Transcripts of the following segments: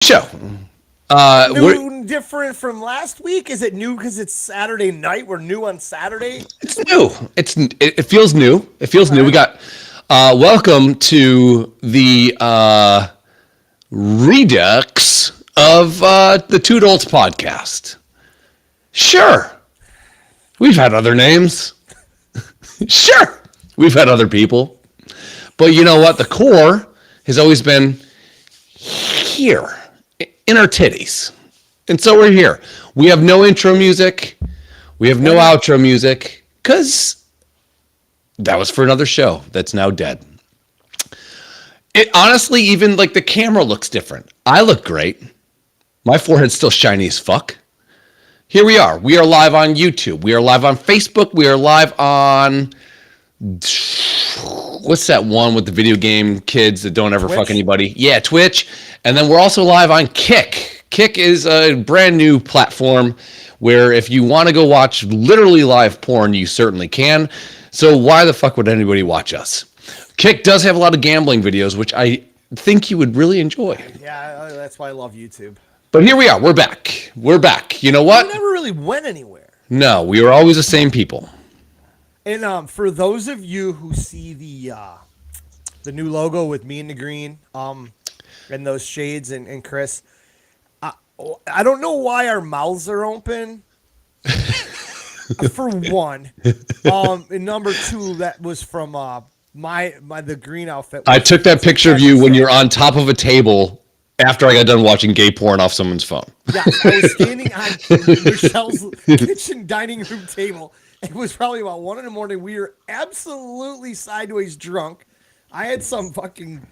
Show. New, different from last week? Is it new because it's Saturday night? We're new on Saturday. It's new. It feels new. It feels new. We got welcome to the redux of the Two Dolts podcast. Sure, we've had other names. Sure, we've had other people, but you know what? The core has always been here in our titties. And so we're here. We have no intro music. We have no outro music because that was for another show that's now dead. It honestly, even like the camera looks different. I look great. My forehead's still shiny as fuck. Here we are. We are live on YouTube. We are live on Facebook. We are live on what's that one with the video game kids that don't ever Twitch? fuck anybody? Yeah, Twitch. And then we're also live on Kick. Kick is a brand new platform where if you want to go watch literally live porn, you certainly can. So why the fuck would anybody watch us? Kick does have a lot of gambling videos, which I think you would really enjoy. Yeah, that's why I love YouTube. But here we are. We're back. We're back. You know what? We never really went anywhere. No, we were always the same people. And for those of you who see the new logo with me in the green, and those shades and Chris, I don't know why our mouths are open. For one, and number two, that was from the green outfit. I took that picture of you when you're on top of a table after I got done watching gay porn off someone's phone. Yeah, I was standing on Michelle's kitchen dining room table. It was probably about 1 a.m. We were absolutely sideways drunk. I had some fucking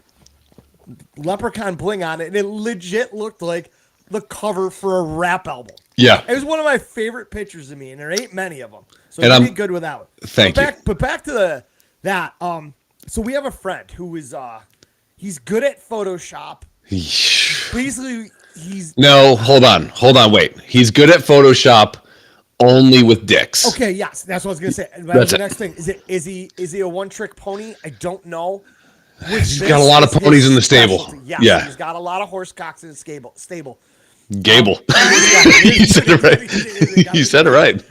leprechaun bling on it, and it legit looked like the cover for a rap album. Yeah. It was one of my favorite pictures of me, and there ain't many of them. So and you I'm did good without it. Thank you. But back to that. So we have a friend who is he's good at Photoshop. Basically, hold on, wait. He's good at Photoshop only with dicks. Okay, yes, that's what I was gonna say. That's the it. next thing is he a one-trick pony? I don't know. He's got a lot of ponies in the stable. Yes, Yeah. He's got a lot of horse cocks in the stable. Gable. You said it right. You said it right.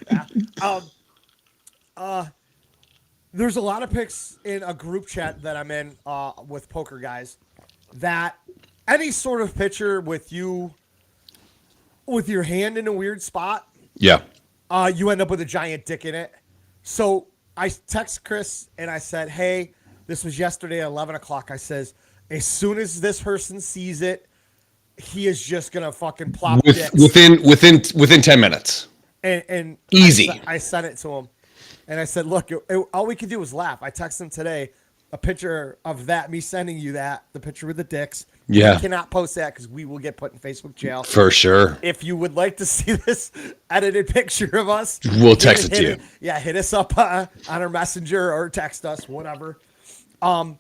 There's a lot of pics in a group chat that I'm in with poker guys that any sort of picture with you with your hand in a weird spot, Yeah. you end up with a giant dick in it. So I text Chris and I said, hey, this was yesterday at 11 o'clock. I says, as soon as this person sees it, he is just gonna fucking plop dicks. Within 10 minutes. And easy. I sent it to him, and I said, look, all we could do was laugh. I texted him today a picture of that, me sending you the picture with the dicks. Yeah. You cannot post that because we will get put in Facebook jail. For sure. If you would like to see this edited picture of us, we'll text it to you. Yeah, hit us up on our messenger or text us, whatever. And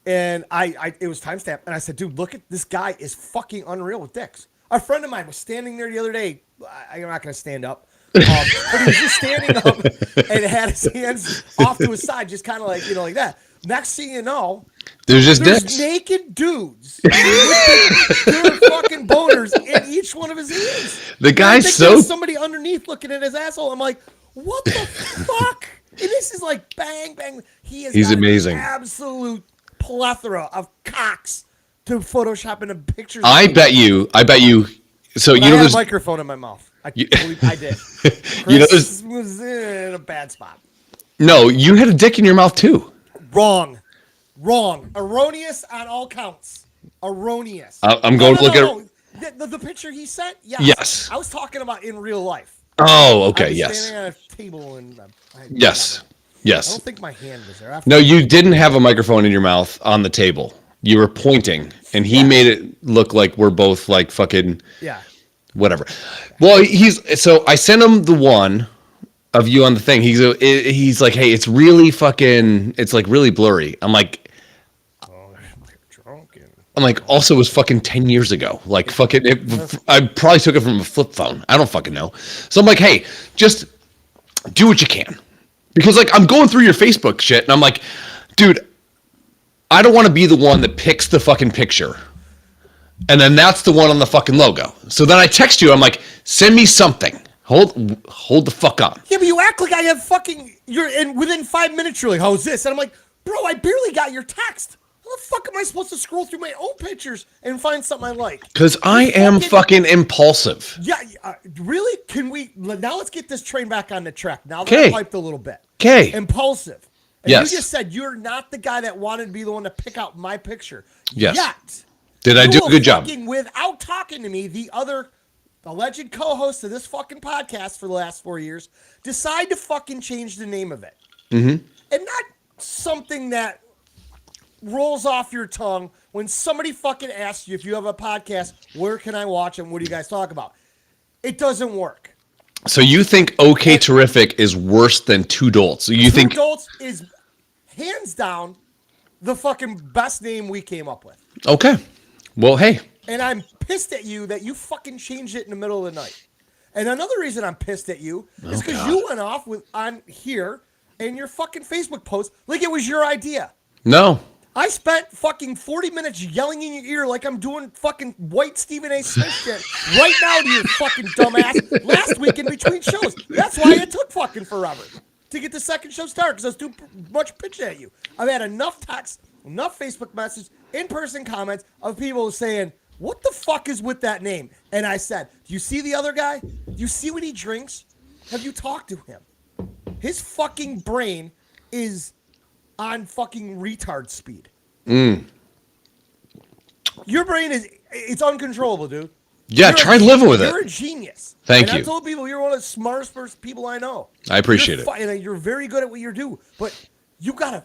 it was timestamped, and I said, dude, look at this guy is fucking unreal with dicks. A friend of mine was standing there the other day. I'm not going to stand up. But he was just standing up and had his hands off to his side, just kind of like that. Next thing you know, there's dicks. Naked dudes with their fucking boners in each one of his hands. The guy's somebody underneath looking at his asshole. I'm like, what the fuck? And this is like bang, bang. He's amazing. An absolute plethora of cocks to Photoshop into pictures. I bet you. So but you know, there's a microphone in my mouth. I believe I did. Chris was in a bad spot. No, you had a dick in your mouth too. Wrong. Erroneous on all counts. Erroneous. I'm going to look at the picture he sent. Yes. I was talking about in real life. Oh, okay. I was Yes. standing at a table and Yes. Yes. I don't think my hand was there. No, you didn't have a microphone in your mouth on the table. You were pointing, and he made it look like we're both like fucking whatever. Well, so I sent him the one of you on the thing. He's like, hey, it's really fucking, it's like really blurry. I'm like, also it was fucking 10 years ago. Like fucking, I probably took it from a flip phone. I don't fucking know. So I'm like, hey, just do what you can. Because like I'm going through your Facebook shit and I'm like, dude, I don't want to be the one that picks the fucking picture And then that's the one on the fucking logo. So then I text you. I'm like, send me something. Hold the fuck on. Yeah, but you act like I have fucking. And within 5 minutes, you're like, how's this? And I'm like, bro, I barely got your text. How the fuck am I supposed to scroll through my own pictures and find something I like? Because I am fucking impulsive. Yeah, really? Can we. Now let's get this train back on the track. Now that Okay. I hyped a little bit. Okay. Impulsive. And Yes. you just said you're not the guy that wanted to be the one to pick out my picture. Yes. Yet. Did I do a good job? Without talking to me, the other alleged co-host of this fucking podcast for the last 4 years decide to fucking change the name of it. Mm-hmm. And not something that rolls off your tongue when somebody fucking asks you if you have a podcast, where can I watch and what do you guys talk about? It doesn't work. So you think OK Terrific is worse than Two Dolts? So you think Dolts is hands down the fucking best name we came up with. Okay. Well, hey. And I'm pissed at you that you fucking changed it in the middle of the night. And another reason I'm pissed at you is because you went off on here and your fucking Facebook post like it was your idea. No. I spent fucking 40 minutes yelling in your ear like I'm doing fucking white Stephen A. Smith shit right now to your fucking dumbass last week in between shows. That's why it took fucking forever to get the second show started because I was too much pitching at you. I've had enough texts, enough Facebook messages, in-person comments of people saying, what the fuck is with that name? And I said, do you see the other guy? Do you see what he drinks? Have you talked to him? His fucking brain is on fucking retard speed. Your brain it's uncontrollable, dude. Yeah, try living with it. You're a genius. Thank you. I told people you're one of the smartest people I know. I appreciate it. And you're very good at what you do, but you gotta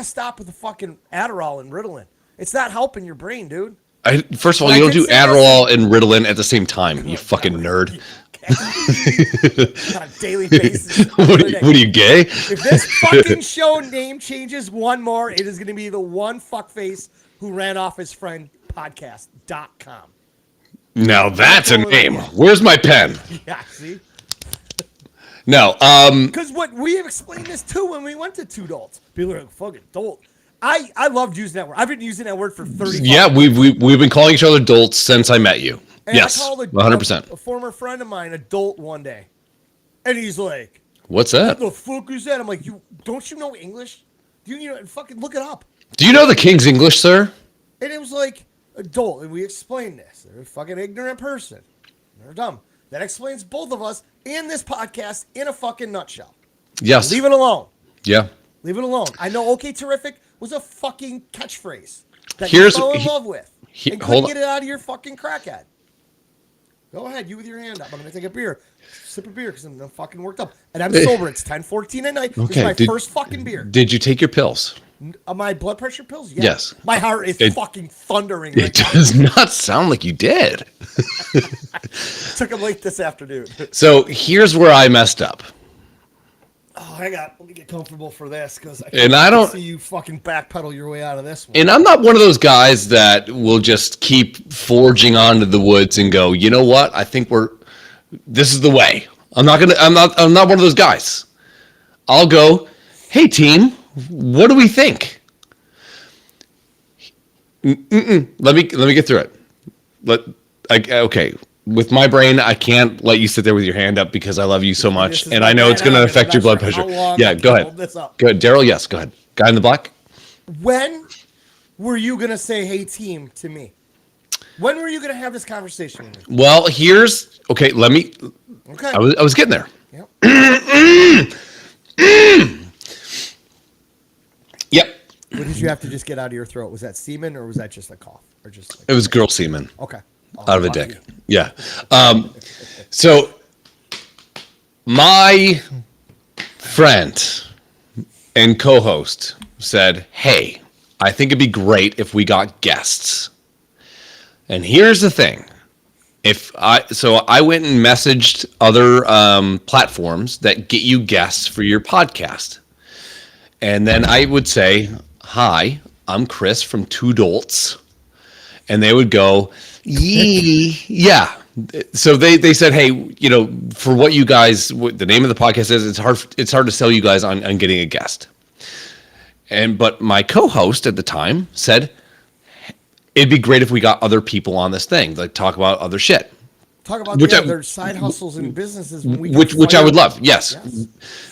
stop with the fucking Adderall and Ritalin. It's not helping your brain, dude. First of all, you don't do Adderall and Ritalin at the same time, you fucking nerd. On a daily basis. What are you, gay? If this fucking show name changes one more, it is going to be the one fuckface who ran off his friend podcast.com. Now that's a name. Where's my pen? Yeah, see? No. Because what we explained this too when we went to Two Dolts. People are like, fucking Dolt. I loved using that word. I've been using that word for 30 years. Yeah, we've been calling each other Dolts since I met you. And yes, I called 100%. A former friend of mine a dolt one day. And he's like, what's that? what the fuck is that? I'm like, don't you know English? Do you know, fucking look it up. Do you know the King's English, sir? And it was like, a dolt. And we explained this. They're a fucking ignorant person. They're dumb. That explains both of us and this podcast in a fucking nutshell. Yes. Leave it alone. Yeah. Leave it alone. I know OK Terrific was a fucking catchphrase that you fell in love with. And couldn't get it out of your fucking crackhead. Go ahead, you with your hand up. I'm going to take a beer. Sip a beer because I'm fucking worked up. And I'm sober. It's 10:14 at night. Okay. This is my first fucking beer. Did you take your pills? My blood pressure pills? Yeah. Yes. My heart is fucking thundering right It does not sound like you did. now. Took them late this afternoon. So here's where I messed up. Oh, let me get comfortable for this because I don't see you fucking backpedal your way out of this one. And I'm not one of those guys that will just keep forging onto the woods and go, you know what? I think this is the way. I'm not one of those guys. I'll go, hey team, what do we think? Let me get through it. Okay. With my brain, I can't let you sit there with your hand up because I love you so much, and I know it's going to affect your blood pressure. Yeah, go ahead. Go ahead, Daryl. Yes, go ahead. Guy in the black. When were you going to say, hey, team, to me? When were you going to have this conversation with me? Well, okay, let me. Okay. I was getting there. Yep. Yep. What did you have to just get out of your throat? Was that semen or was that just a cough? Or just It was girl semen. Okay. Out of a dick. Yeah. So my friend and co-host said, hey, I think it'd be great if we got guests. And here's the thing. So I went and messaged other platforms that get you guests for your podcast. And then I would say, hi, I'm Chris from Two Dolts. And they would go, yeah. So they said, hey, for what you guys, what the name of the podcast is, it's hard to sell you guys on getting a guest. But my co-host at the time said, it'd be great if we got other people on this thing, like talk about other shit. Talk about their side hustles and businesses. Which I would love, yes.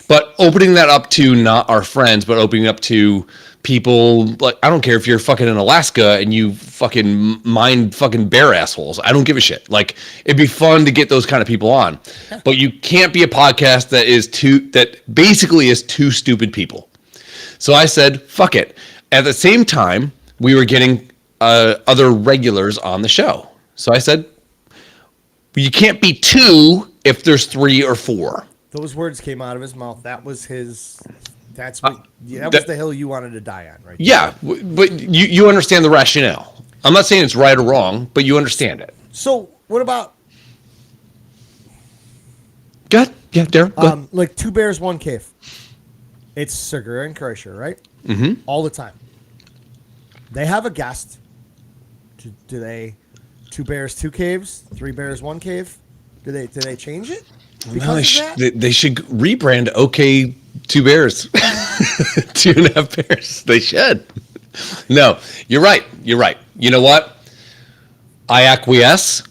But opening that up to not our friends, but opening up to people, like, I don't care if you're fucking in Alaska and you fucking mind fucking bear assholes. I don't give a shit. Like, it'd be fun to get those kind of people on. But you can't be a podcast that basically is two stupid people. So I said, fuck it. At the same time, we were getting other regulars on the show. So I said, you can't be two if there's 3 or 4. Those words came out of his mouth. That was his. That's what. That was the hill you wanted to die on, right? Yeah, but you understand the rationale. I'm not saying it's right or wrong, but you understand it. So what about? Go ahead. Yeah, Darren. Go ahead. Like 2 Bears, 1 Cave. It's Segura and Kreischer, right? Mm-hmm. All the time. They have a guest. Do they? 2 Bears, 2 Caves, 3 Bears, 1 Cave. Do they change it? Because of that? They should rebrand OK 2 Bears, 2.5 Bears. They should. No, you're right. You're right. You know what? I acquiesce.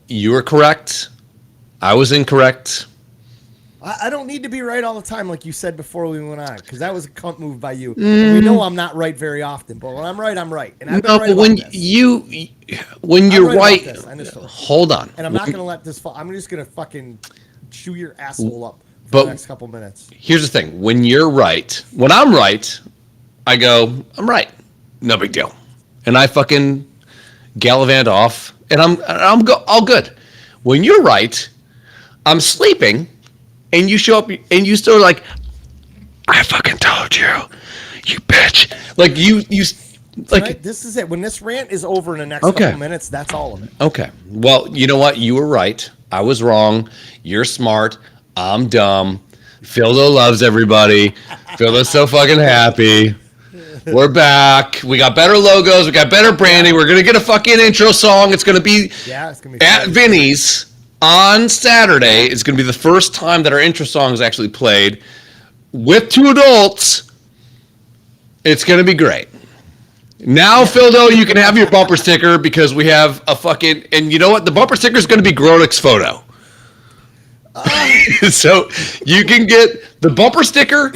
You were correct. I was incorrect. I don't need to be right all the time, like you said before we went on, because that was a cunt move by you. We know I'm not right very often, but when I'm right, I'm right. And I've been right when about this. when you're right, hold on. And I'm not going to let this fall. I'm just going to fucking chew your asshole up for But the next couple minutes. Here's the thing: when you're right, when I'm right, I go, I'm right, no big deal, and I fucking gallivant off, and I'm all good. When you're right, I'm sleeping. And you show up and you still like, I fucking told you, you bitch. Like you like Tonight, this is it. When this rant is over in the next couple minutes, that's all of it. Okay. Well, you know what? You were right. I was wrong. You're smart. I'm dumb. Phildo loves everybody. Phildo's so fucking happy. We're back. We got better logos. We got better branding. We're gonna get a fucking intro song. It's gonna be at Vinny's. On Saturday is going to be the first time that our intro song is actually played with 2 adults. It's going to be great. Now, Phildo, you can have your bumper sticker because we have a fucking... And you know what? The bumper sticker is going to be Grodek's photo. So you can get the bumper sticker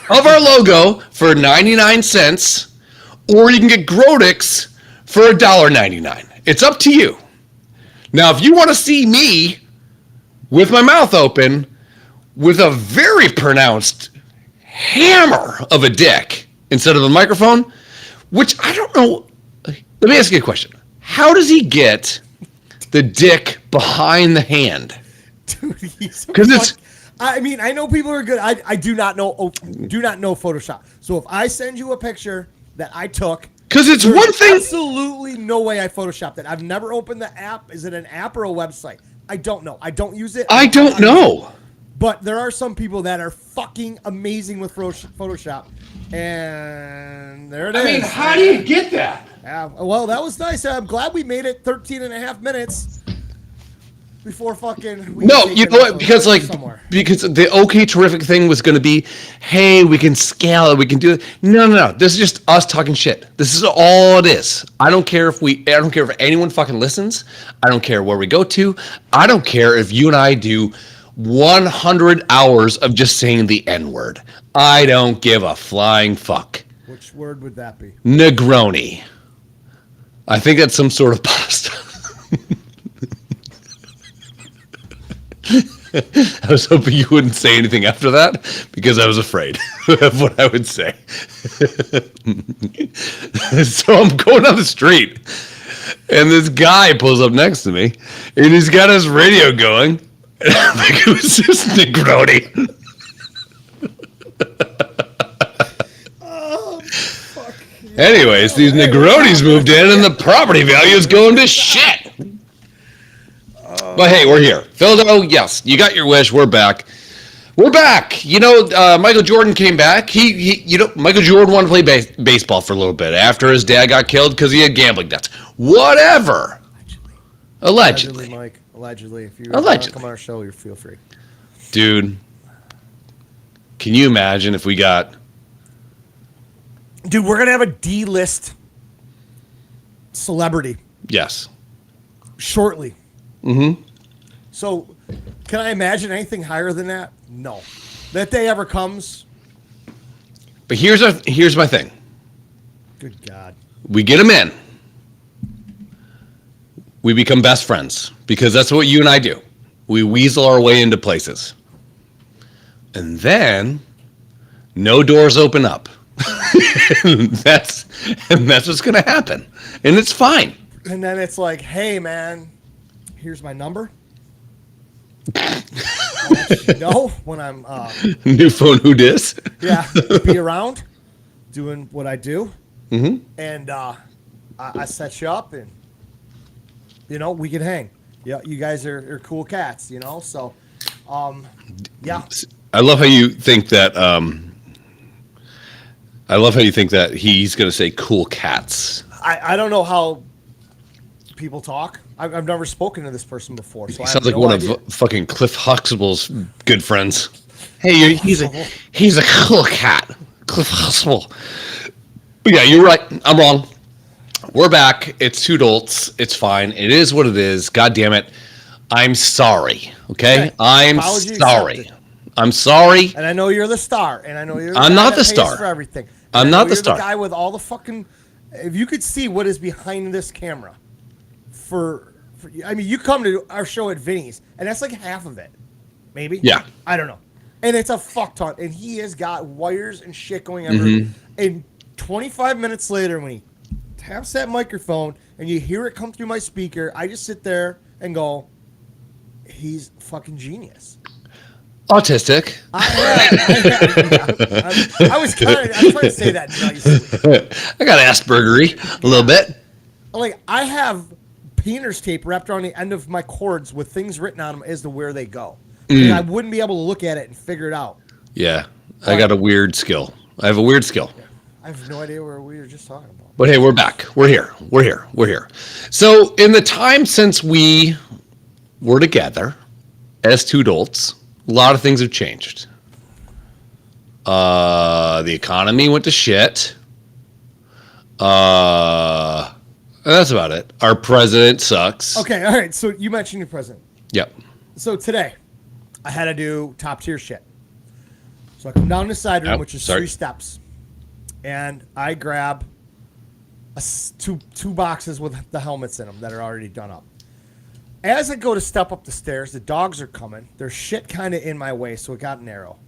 of our logo for 99 cents, or you can get Grodek's for $1.99. It's up to you. Now, if you want to see me with my mouth open with a very pronounced hammer of a dick instead of a microphone, which I don't know. Let me ask you a question. How does he get the dick behind the hand? Dude, it's... I mean, I know people are good. I do not know Photoshop. So if I send you a picture that I took... Because it's one thing. Absolutely no way I photoshopped it. I've never opened the app. Is it an app or a website? I don't know. I don't use it. I don't know. But there are some people that are fucking amazing with Photoshop. And there it is. I mean, how do you get that? Well, that was nice. I'm glad we made it 13 and a half minutes before fucking... No, you know what? Because the OK Terrific thing was going to be, hey, we can scale it, we can do it. No. This is just us talking shit. This is all it is. I don't care if anyone fucking listens. I don't care where we go to. I don't care if you and I do 100 hours of just saying the N-word. I don't give a flying fuck. Which word would that be? Negroni. I think that's some sort of pasta. I was hoping you wouldn't say anything after that because I was afraid of what I would say. So I'm going down the street and this guy pulls up next to me and he's got his radio going. And I'm like, it was just Negroni. Oh, fuck. Anyways, these Negronis moved in and the property value is going to shit. But hey, we're here. Phildo, yes, you got your wish. We're back. We're back. You know, Michael Jordan came back. Michael Jordan wanted to play baseball for a little bit after his dad got killed because he had gambling debts. Whatever. Allegedly. Mike. Allegedly. If you want to come on our show, you feel free. Dude, can you imagine if we got... Dude, we're going to have a D-list celebrity Yes. shortly. Mm-hmm. So, can I imagine anything higher than that? No. That day ever comes. But here's my thing. Good God. We get him in. We become best friends because that's what you and I do. We weasel our way into places. And then no doors open up. and that's what's going to happen. And it's fine. And then it's like, hey, man, here's my number. I'll let you know when I'm New phone, who dis? yeah, be around doing what I do. Mm-hmm. And I set you up and, we can hang. Yeah, you guys are cool cats, so, yeah. I love how you think that he's going to say cool cats. I don't know how people talk. I've never spoken to this person before. So He sounds like one of fucking Cliff Huxtable's good friends. Hey, he's a cool cat. Cliff Huxtable. But yeah, you're right. I'm wrong. We're back. It's two dolts. It's fine. It is what it is. God damn it. I'm sorry. Okay? I'm Apology sorry. accepted. I'm sorry. And I know you're the star. And I know you're the I'm guy not that the pays star. for everything. I'm not the star. The guy with all the fucking. If you could see what is behind this camera, you come to our show at Vinny's, and that's like half of it, maybe. Yeah. I don't know, and it's a fuck ton, and he has got wires and shit going everywhere. Mm-hmm. And 25 minutes later, when he taps that microphone and you hear it come through my speaker, I just sit there and go, "He's fucking genius." Autistic. I was trying to say that nicely. I got Aspergery a little bit. Like, I have painter's tape wrapped around the end of my cords with things written on them as to where they go. And I wouldn't be able to look at it and figure it out. Yeah. I got a weird skill. I have a weird skill. I have no idea where we were just talking about. But hey, we're back. We're here. So in the time since we were together as two dolts, a lot of things have changed. The economy went to shit. That's about it. Our president sucks. Okay, all right. So you mentioned your president. Yep. So today, I had to do top tier shit. So I come down the side room, which is 3 steps, and I grab two boxes with the helmets in them that are already done up. As I go to step up the stairs, the dogs are coming. There's shit kind of in my way, so it got narrow.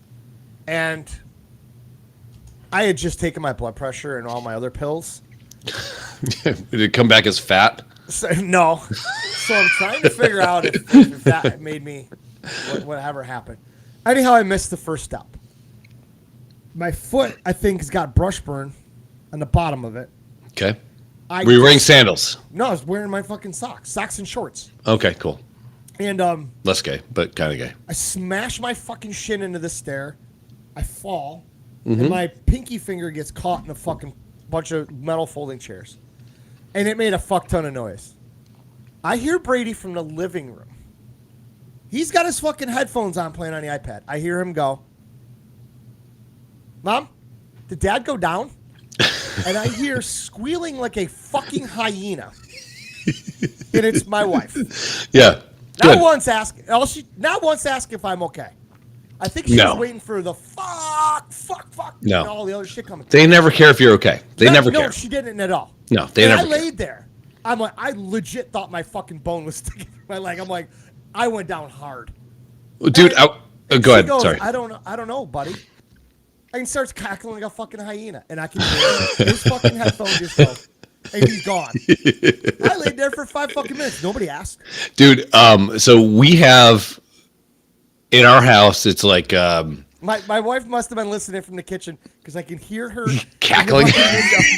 And I had just taken my blood pressure and all my other pills. Did it come back as fat? So, no. So I'm trying to figure out if that made me whatever happened. Anyhow, I missed the first step. My foot, I think, has got brush burn on the bottom of it. Okay. Were you wearing sandals? No, I was wearing my fucking socks and shorts. Okay, cool. And less gay, but kind of gay. I smash my fucking shin into the stair. I fall, and my pinky finger gets caught in a fucking bunch of metal folding chairs, and it made a fuck ton of noise. I hear Brady from the living room. He's got his fucking headphones on playing on the iPad. I hear him go, "Mom, did Dad go down?" And I hear squealing like a fucking hyena. And it's my wife. Yeah. Not once ask if I'm okay. I think she was waiting for the fuck, no. and all the other shit coming. They never care if you're okay. They never care. No, she didn't at all. No, they never care. I laid there. I'm like, I legit thought my fucking bone was sticking to my leg. I'm like, I went down hard. Dude, go ahead. Goes, Sorry. I don't know, buddy. And starts cackling like a fucking hyena, and I can hear his fucking headphone just go, and he's gone. I laid there for 5 fucking minutes. Nobody asked. Dude, so we have in our house, it's like my wife must have been listening from the kitchen because I can hear her cackling.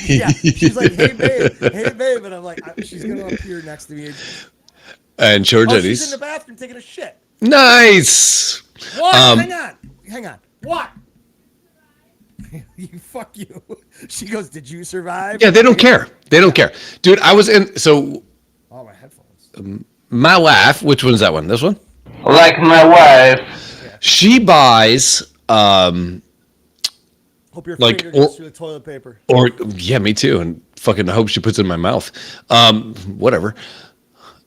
Yeah, she's like, "Hey babe," and I'm like, "She's gonna appear next to me." And she's in the bathroom taking a shit. Nice. What? Hang on. What? Fuck you. She goes, "Did you survive?" Yeah, they don't care. They don't care. Dude, I was in, so. Oh, my headphones. My wife, which one's that one? This one? Like my wife. She buys, Hope your finger gets through the toilet paper. Or, yeah, me too. And fucking hope she puts it in my mouth. Whatever.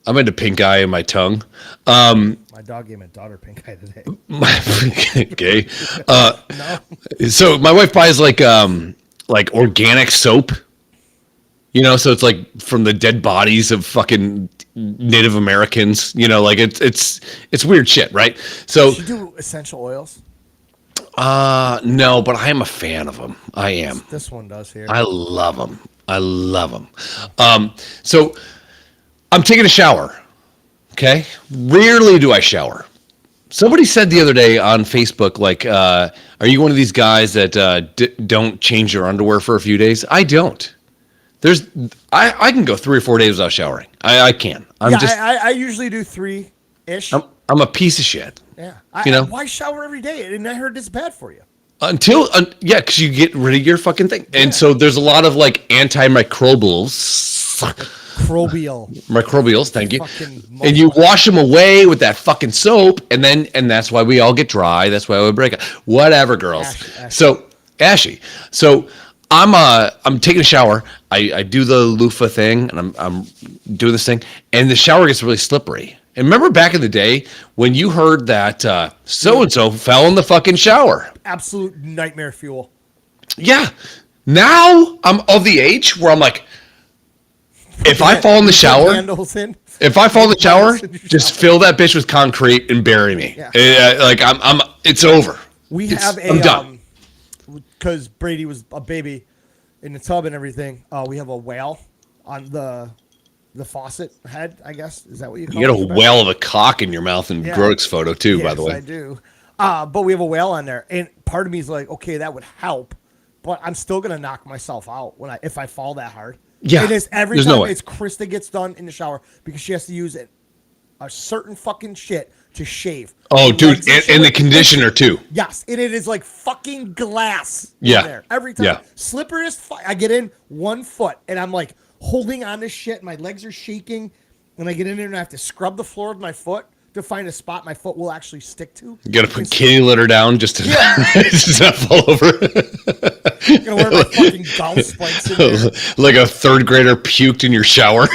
I'm into pink eye in my tongue. My dog gave my daughter pink eye today. Gay. No. So my wife buys like organic soap. You know, so it's like from the dead bodies of fucking Native Americans. You know, like it's weird shit, right? So Does she do essential oils? no, but I am a fan of them. I am. This one does here. I love them. I love them. So I'm taking a shower. Okay. Rarely do I shower. Somebody said the other day on Facebook, like, are you one of these guys that don't change your underwear for a few days? I don't. I can go 3 or 4 days without showering. I can. I usually do 3-ish. I'm a piece of shit. Yeah. You know? Why shower every day? And I heard it's bad for you. Yeah, because you get rid of your fucking thing. And so there's a lot of like antimicrobials. Microbials, thank you. And you wash them away with that fucking soap, and that's why we all get dry. That's why we break up. Whatever, girls. Ashy. So ashy. So I'm taking a shower. I do the loofah thing, and I'm doing this thing, and the shower gets really slippery. And remember back in the day when you heard that so and so fell in the fucking shower? Absolute nightmare fuel. Yeah. Now I'm of the age where I'm like, if I fall in the shower, just fill that bitch with concrete and bury me. Yeah. Like it's over. I'm done. Because Brady was a baby in the tub and everything. We have a whale on the faucet head, I guess. Is that what you call it? You got a whale of a cock in your mouth in Grodek's photo too, by the way. Yes, I do. But we have a whale on there, and part of me is like, okay, that would help, but I'm still gonna knock myself out if I fall that hard. Yeah, it is every time. It's Krista gets done in the shower because she has to use a certain fucking shit to shave. Oh, dude, and the conditioner too. Yes, and it is like fucking glass. Yeah, in there every time. Yeah, slippery as fuck. I get in 1 foot, and I'm like holding on to shit. My legs are shaking, and I get in there and I have to scrub the floor with my foot to find a spot my foot will actually stick to. You gotta put kitty litter down just to just not fall over. I'm gonna wear my fucking golf spikes in there. Like a third grader puked in your shower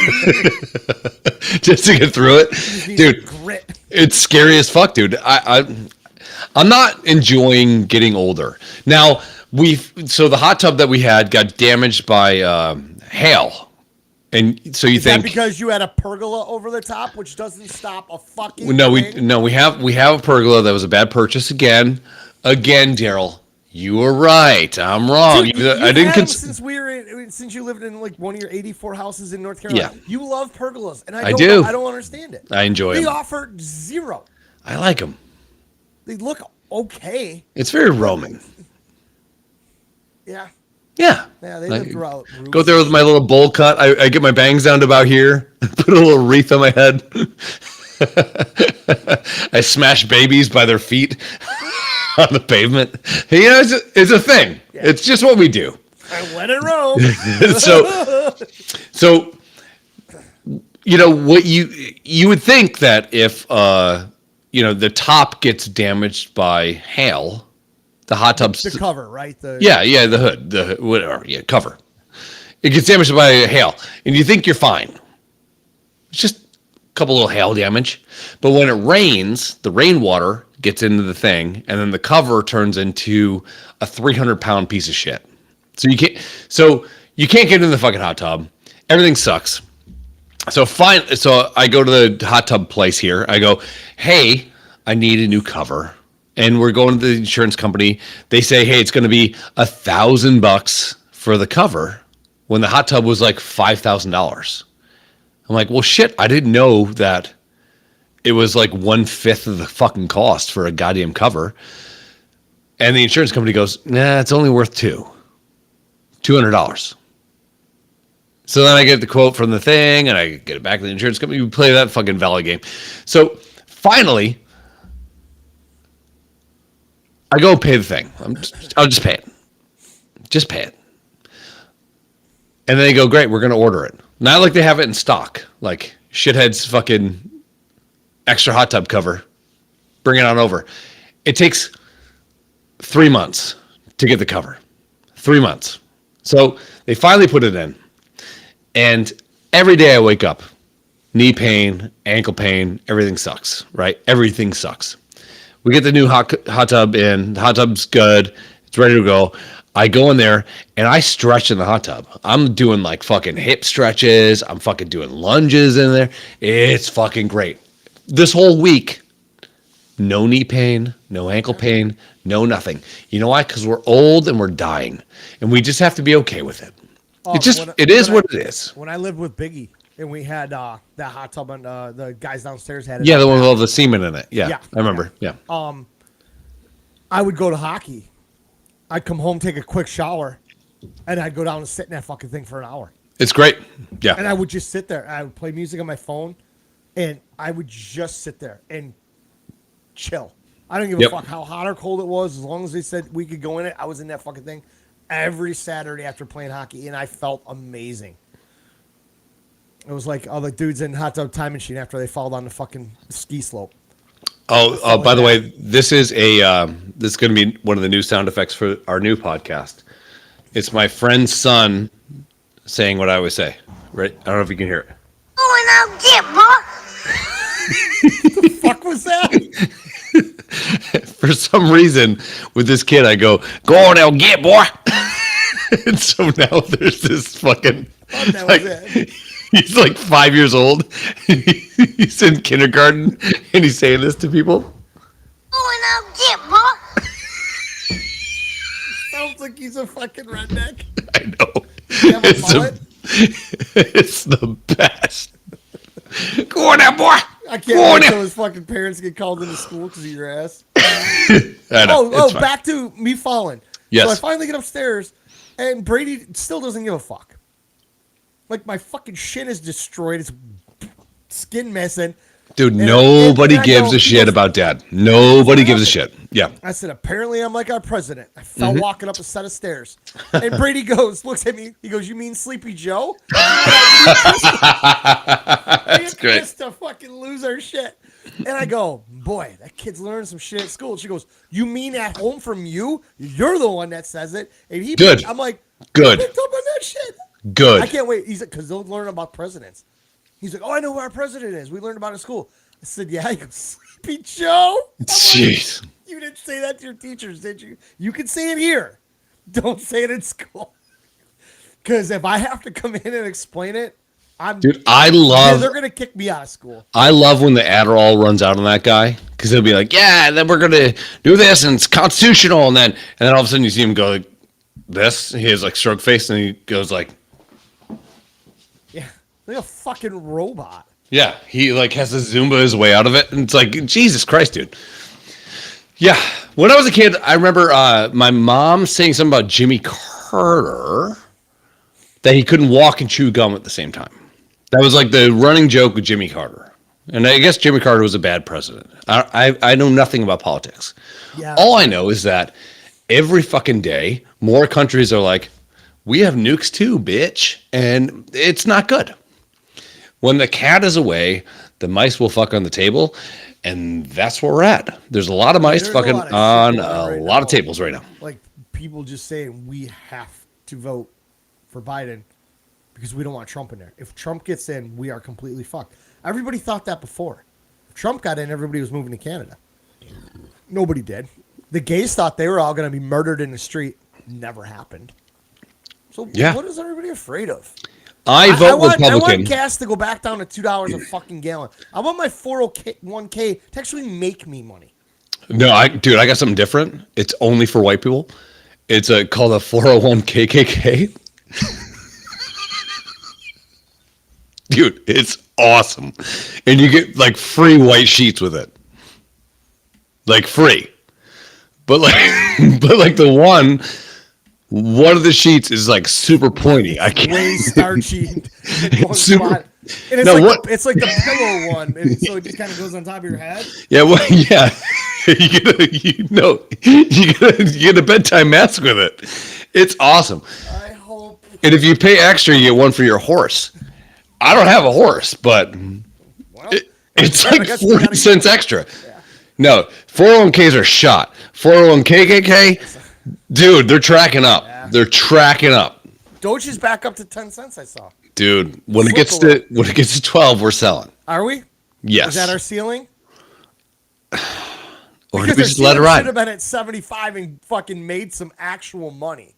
just to get through it. Dude, grit. It's scary as fuck, dude. I'm not enjoying getting older. Now, so the hot tub that we had got damaged by hail. And so Is that because you had a pergola over the top, which doesn't stop a fucking we have a pergola that was a bad purchase again, Daryl. You were right. I'm wrong. Dude, I didn't since you lived in like one of your 84 houses in North Carolina. Yeah. You love pergolas, and I do. I don't understand it. I enjoy them. They offer zero. I like them. They look okay. It's very Roman. Yeah. Yeah. Yeah, they live throughout. Go there with my little bowl cut. I get my bangs down to about here. Put a little wreath on my head. I smash babies by their feet on the pavement. You know, it's a thing. Yeah. It's just what we do. I let it roam. So, you know what you would think that if the top gets damaged by hail. The hot tub's the cover, right? The hood, the whatever, cover. It gets damaged by hail, and you think you're fine. It's just a couple little hail damage, but when it rains, the rainwater gets into the thing, and then the cover turns into a 300-pound piece of shit. So you can't get in the fucking hot tub. Everything sucks. So I go to the hot tub place here. I go, hey, I need a new cover. And we're going to the insurance company. They say, hey, it's going to be $1,000 for the cover when the hot tub was like $5,000. I'm like, well, shit, I didn't know that it was like 1/5 of the fucking cost for a goddamn cover. And the insurance company goes, nah, it's only worth $200. So then I get the quote from the thing and I get it back to the insurance company. We play that fucking valley game. So finally, I go pay the thing. I'll just pay it. Just pay it. And then they go, great, we're going to order it. Not like they have it in stock. Like, shithead's fucking extra hot tub cover. Bring it on over. It takes 3 months to get the cover. 3 months. So they finally put it in. And every day I wake up, knee pain, ankle pain, everything sucks, right? Everything sucks. We get the new hot tub in. The hot tub's good. It's ready to go. I go in there and I stretch in the hot tub. I'm doing like fucking hip stretches. I'm fucking doing lunges in there. It's fucking great. This whole week, no knee pain, no ankle pain, no nothing. You know why? Because we're old and we're dying, and we just have to be okay with it. It is what it is. When I lived with Biggie and we had that hot tub and the guys downstairs had it. Yeah, the one with all the semen in it. Yeah. I remember. Yeah. I would go to hockey. I'd come home, take a quick shower, and I'd go down and sit in that fucking thing for an hour. It's great. Yeah. And I would just sit there. I would play music on my phone, and I would just sit there and chill. I don't give a fuck how hot or cold it was. As long as they said we could go in it, I was in that fucking thing every Saturday after playing hockey, and I felt amazing. It was like all the dudes in hot tub time machine after they fall down the fucking ski slope. By the way, this is this is going to be one of the new sound effects for our new podcast. It's my friend's son saying what I always say. Right? I don't know if you can hear it. Going out, get boy. The fuck was that? For some reason, with this kid, I go on out, get boy. And so now there's this fucking he's like 5 years old. He's in kindergarten and he's saying this to people. Going out, get boy. Sounds like he's a fucking redneck. I know. You have a mullet? It's the best. Go on out, boy. I can't wait until his fucking parents get called into school because of your ass. I know, back to me falling. Yes. So I finally get upstairs, and Brady still doesn't give a fuck. Like, my fucking shin is destroyed. It's skin missing. Dude, nobody gives a shit about Dad. Nobody gives a shit. Yeah. I said, apparently I'm like our president. I fell walking up a set of stairs. And Brady looks at me. He goes, you mean Sleepy Joe? That's great. To fucking lose our shit. And I go, boy, that kid's learning some shit at school. She goes, you mean at home from you? You're the one that says it. And Good. I'm like, good. Picked up on that shit. Good. I can't wait. He's like, because they'll learn about presidents. He's like, oh, I know who our president is. We learned about it in school. I said, yeah. He goes, Sleepy Joe? Jeez. Like, you didn't say that to your teachers, did you? You can say it here. Don't say it in school. Because if I have to come in and explain it, they're going to kick me out of school. I love when the Adderall runs out on that guy. Because he'll be like, yeah, then we're going to do this and it's constitutional. And then all of a sudden you see him go like this. He has like stroke face and he goes like. Yeah. Like a fucking robot. Yeah, he like has to Zumba his way out of it, and it's like Jesus Christ, dude. Yeah, when I was a kid, I remember my mom saying something about Jimmy Carter that he couldn't walk and chew gum at the same time. That was like the running joke with Jimmy Carter, and I guess Jimmy Carter was a bad president. I know nothing about politics. Yeah. All I know is that every fucking day, more countries are like, we have nukes too, bitch, and it's not good. When the cat is away, the mice will fuck on the table, and that's where we're at. There's a lot of mice fucking on a lot of tables right now. Like, people just saying we have to vote for Biden because we don't want Trump in there. If Trump gets in, we are completely fucked. Everybody thought that before. If Trump got in, everybody was moving to Canada. Nobody did. The gays thought they were all going to be murdered in the street. Never happened. So what is everybody afraid of? I vote Republican. I want gas to go back down to $2 a fucking gallon. I want my 401k to actually make me money. No, I got something different. It's only for white people. It's called a 401kkk. Dude, it's awesome. And you get like free white sheets with it. Like free. But like the one of the sheets is like super pointy. I can't. Way starchy. Super. And it's like the pillow one, and so it just kind of goes on top of your head. Yeah, well, yeah. you get a bedtime mask with it. It's awesome. I hope. And if you pay extra, you get one for your horse. I don't have a horse, but it's like 40 cents extra. Yeah. No, 401ks are shot. 401kkk, dude, they're tracking up. Yeah. They're tracking up. Doge is back up to 10 cents, I saw. Dude, when it gets to 12, we're selling. Are we? Yes. Is that our ceiling? Or Because do we our just let it ceiling ride? should have been at 75 and fucking made some actual money.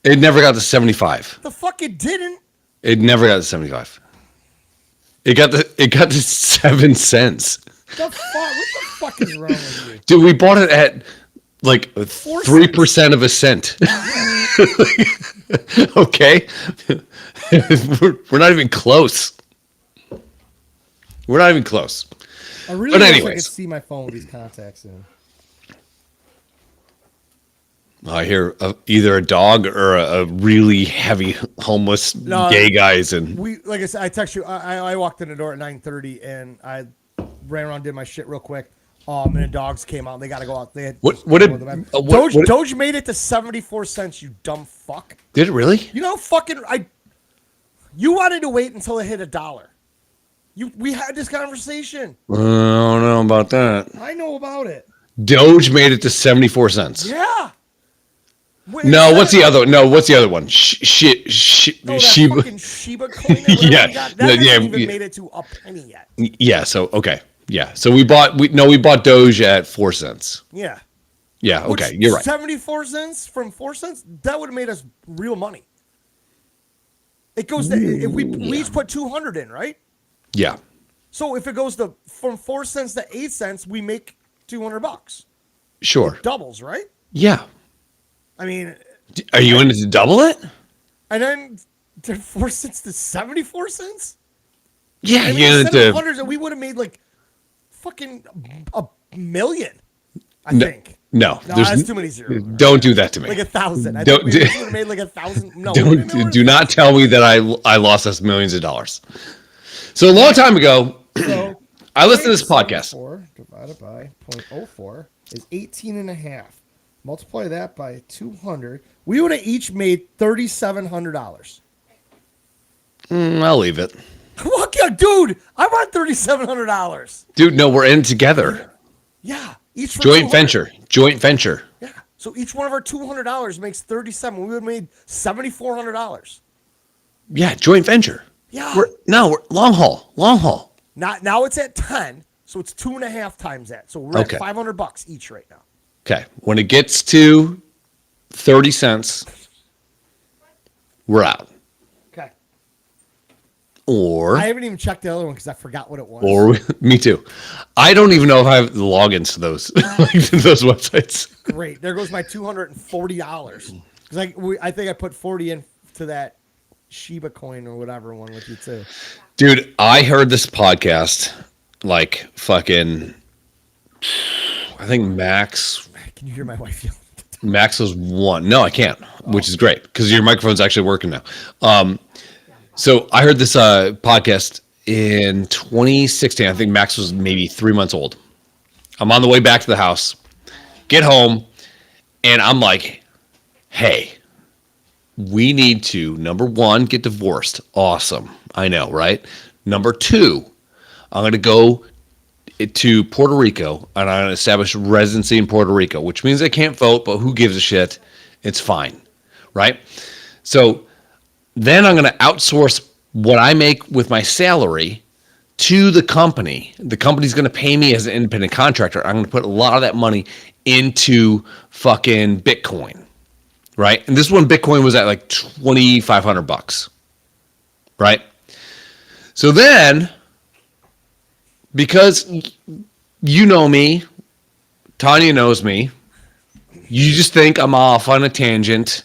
It never got to 75. The fuck it didn't. It never got to 75. It got to 7 cents. The fuck? What the fuck is wrong with you? Dude, we bought it at like 3% of a cent. Okay. We're not even close. We're not even close. I really But wish I anyways. could see my phone with these contacts in. I hear either a dog or a really heavy homeless gay guys. And Like I said, I text you. I walked in the door at 9:30 and I ran around, did my shit real quick. And the dogs came out. They got to go out. They had Doge made it to 74 cents. You dumb fuck. Did it really? You know, you wanted to wait until it hit $1. We had this conversation. I don't know about that. I know about it. Doge made it to 74 cents. Yeah. No, what's the other? No, what's the other one? No, that Shiba. fucking Shiba coin. Yeah. That hasn't Yeah, even yeah. made it to a penny yet. Yeah. So okay. Yeah. So we bought Doge at 4 cents. Yeah. Yeah. Okay. Which, You're right. 74 cents from 4 cents. That would have made us real money. It goes to, if we each put 200 in, right? Yeah. So if it goes to from 4 cents to 8 cents, we make $200. Sure. Doubles, right? Yeah. I mean, Are you in it to double it? and then to 4 cents to 74 cents. Yeah. I mean, You're in it instead of to. hundreds, we would have made like fucking a million. I think. No. No, There's that's too many zeros. Don't do that to me. Like 1,000. I Don't think we do- would have made like 1,000. No, Do not tell me that I lost us millions of dollars. So a long time ago, So I listened to this podcast. 4 divided by 0.04 is 18 and a half. Multiply that by 200. We would have each made $3,700. I'll leave it. Fuck yeah, dude! I want $3,700. Dude, no, we're in together. Yeah, each for Joint 200. venture. Yeah, so each one of our $200 makes 37. We would have made $7,400. Yeah, joint venture. Yeah. We're long haul. Now it's at 10, so it's 2.5 times that. So we're Okay. at $500 each right now. Okay, when it gets to 30 cents, we're out. Okay. Or I haven't even checked the other one because I forgot what it was. me too. I don't even know if I have the logins to those those websites. Great. There goes my $240. Because I think I put 40 into that Shiba coin or whatever one with you too. Dude, I heard this podcast like fucking. I think Max Can you hear my wife yelling? Max was one. No, I can't, which is great because your microphone's actually working now. So I heard this podcast in 2016. I think Max was maybe 3 months old. I'm on the way back to the house, get home, and I'm like, hey, we need to, number one, get divorced. Awesome. I know, right? Number two, I'm going to go to Puerto Rico and I'm going to establish residency in Puerto Rico, which means I can't vote, but who gives a shit? It's fine, right? So then I'm going to outsource what I make with my salary to the company. The company's going to pay me as an independent contractor. I'm going to put a lot of that money into fucking Bitcoin, right? And this one Bitcoin was at like $2,500, right? So then, because you know me, Tanya knows me, you just think I'm off on a tangent,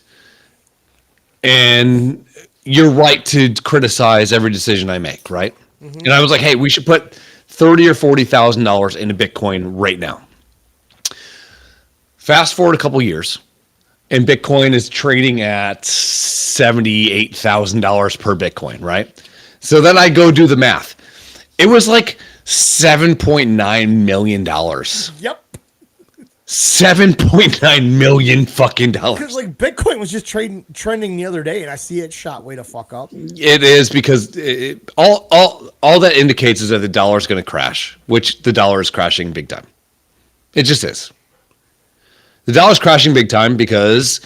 and you're right to criticize every decision I make, right? Mm-hmm. And I was like, hey, we should put $30,000 or $40,000 into Bitcoin right now. Fast forward a couple years, and Bitcoin is trading at $78,000 per Bitcoin, right? So then I go do the math. It was like $7.9 million. Yep. $7.9 million fucking dollars. Because like Bitcoin was just trending the other day, and I see it shot way to fuck up. It is because all that indicates is that the dollar is going to crash, which the dollar is crashing big time. It just is. The dollar's crashing big time because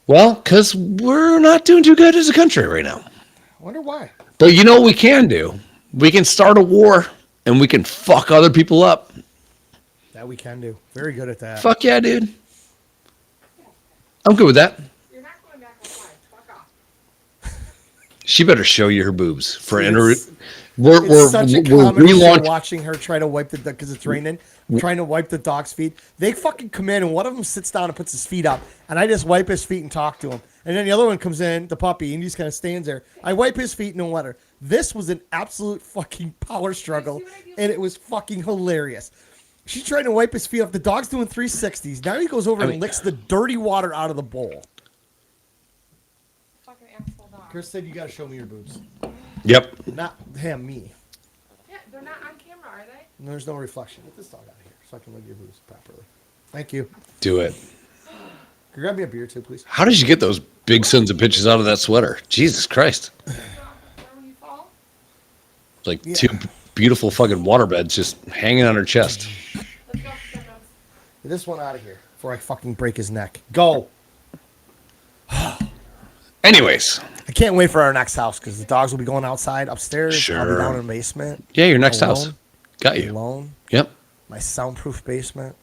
we're not doing too good as a country right now. I wonder why. But you know what we can do? We can start a war and we can fuck other people up. That we can do. Very good at that. Fuck yeah, dude. I'm good with that. You're not going back outside. Fuck off. She better show you her boobs for It's- we're It's such a we're comedy show relaunching. watching her try to wipe the because it's raining, trying to wipe the dog's feet. They fucking come in and one of them sits down and puts his feet up, and I just wipe his feet and talk to him. And then the other one comes in, the puppy, and he just kind of stands there. I wipe his feet and don't let her. This was an absolute fucking power struggle, and it was fucking hilarious. She's trying to wipe his feet off. The dog's doing 360s. Now he goes over and licks the dirty water out of the bowl. Fucking asshole dog. Chris said you got to show me your boobs. Yep. Not him, me. Yeah, they're not on camera, are they? And there's no reflection. Get this dog out of here so I can look at your boobs properly. Thank you. Do it. Can you grab me a beer too, please? How did you get those big sons of bitches out of that sweater? Jesus Christ. Remember when you fall? It's like two beautiful fucking waterbeds just hanging on her chest. Let's go. Get those. Get this one out of here before I fucking break his neck. Go. Anyways. I can't wait for our next house because the dogs will be going outside upstairs. I'll Sure. be down in the basement. Yeah, your next house. Alone. Got you. Alone. Yep. My soundproof basement.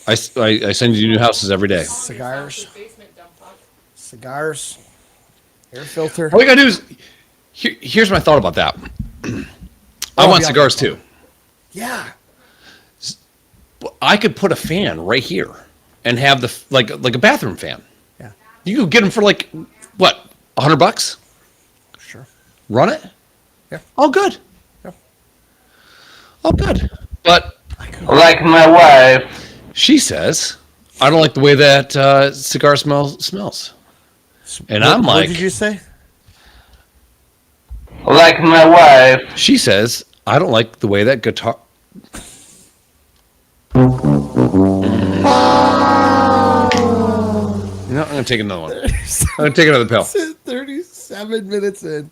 I send you new houses every day. Cigars. Basement, dumb fuck. Cigars. Air filter. All you gotta do is here's my thought about that. I want cigars too. Yeah. I could put a fan right here and have the like a bathroom fan. Yeah. You could get them for like what, $100? Sure. Run it. Yeah. All good. Yeah. All good. But Like my wife. she says, I don't like the way that cigar smells. And I'm What like, did you say? Like my wife. she says, I don't like the way that guitar. You know, I'm gonna take another one. I'm gonna take another pill. 37 minutes in.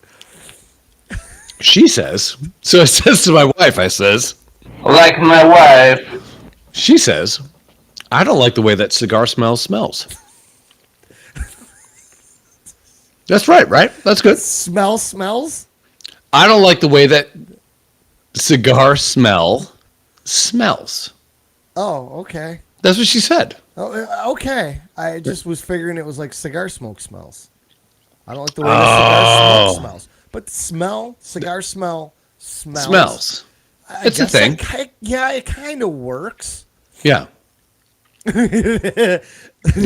She says, so I says to my wife, I says, Like my wife. she says, I don't like the way that cigar smells. That's right? That's good. Smells? I don't like the way that cigar smells. Oh, okay. That's what she said. Oh, okay. I just was figuring it was like cigar smoke smells. I don't like the way the cigar smoke smells. But cigar smells. Smells. It's a guess thing. Yeah, it kind of works. Yeah.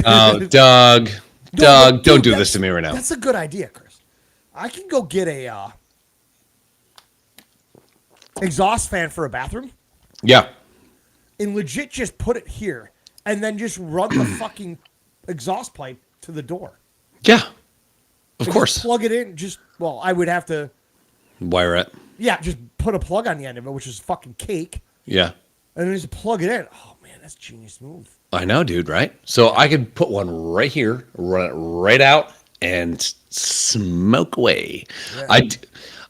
Oh, Doug, but don't dude, do this to me right now. That's a good idea, Chris. I can go get a exhaust fan for a bathroom Yeah. and legit just put it here and then just run the fucking exhaust pipe to the door. Yeah. Of And course. just plug it in. I would have to, Wire it. just put a plug on the end of it, which is fucking cake, Yeah. and then just plug it in. Oh man, that's genius move. I know, dude, right? So I could put one right here, run it right out, and smoke away. Yeah.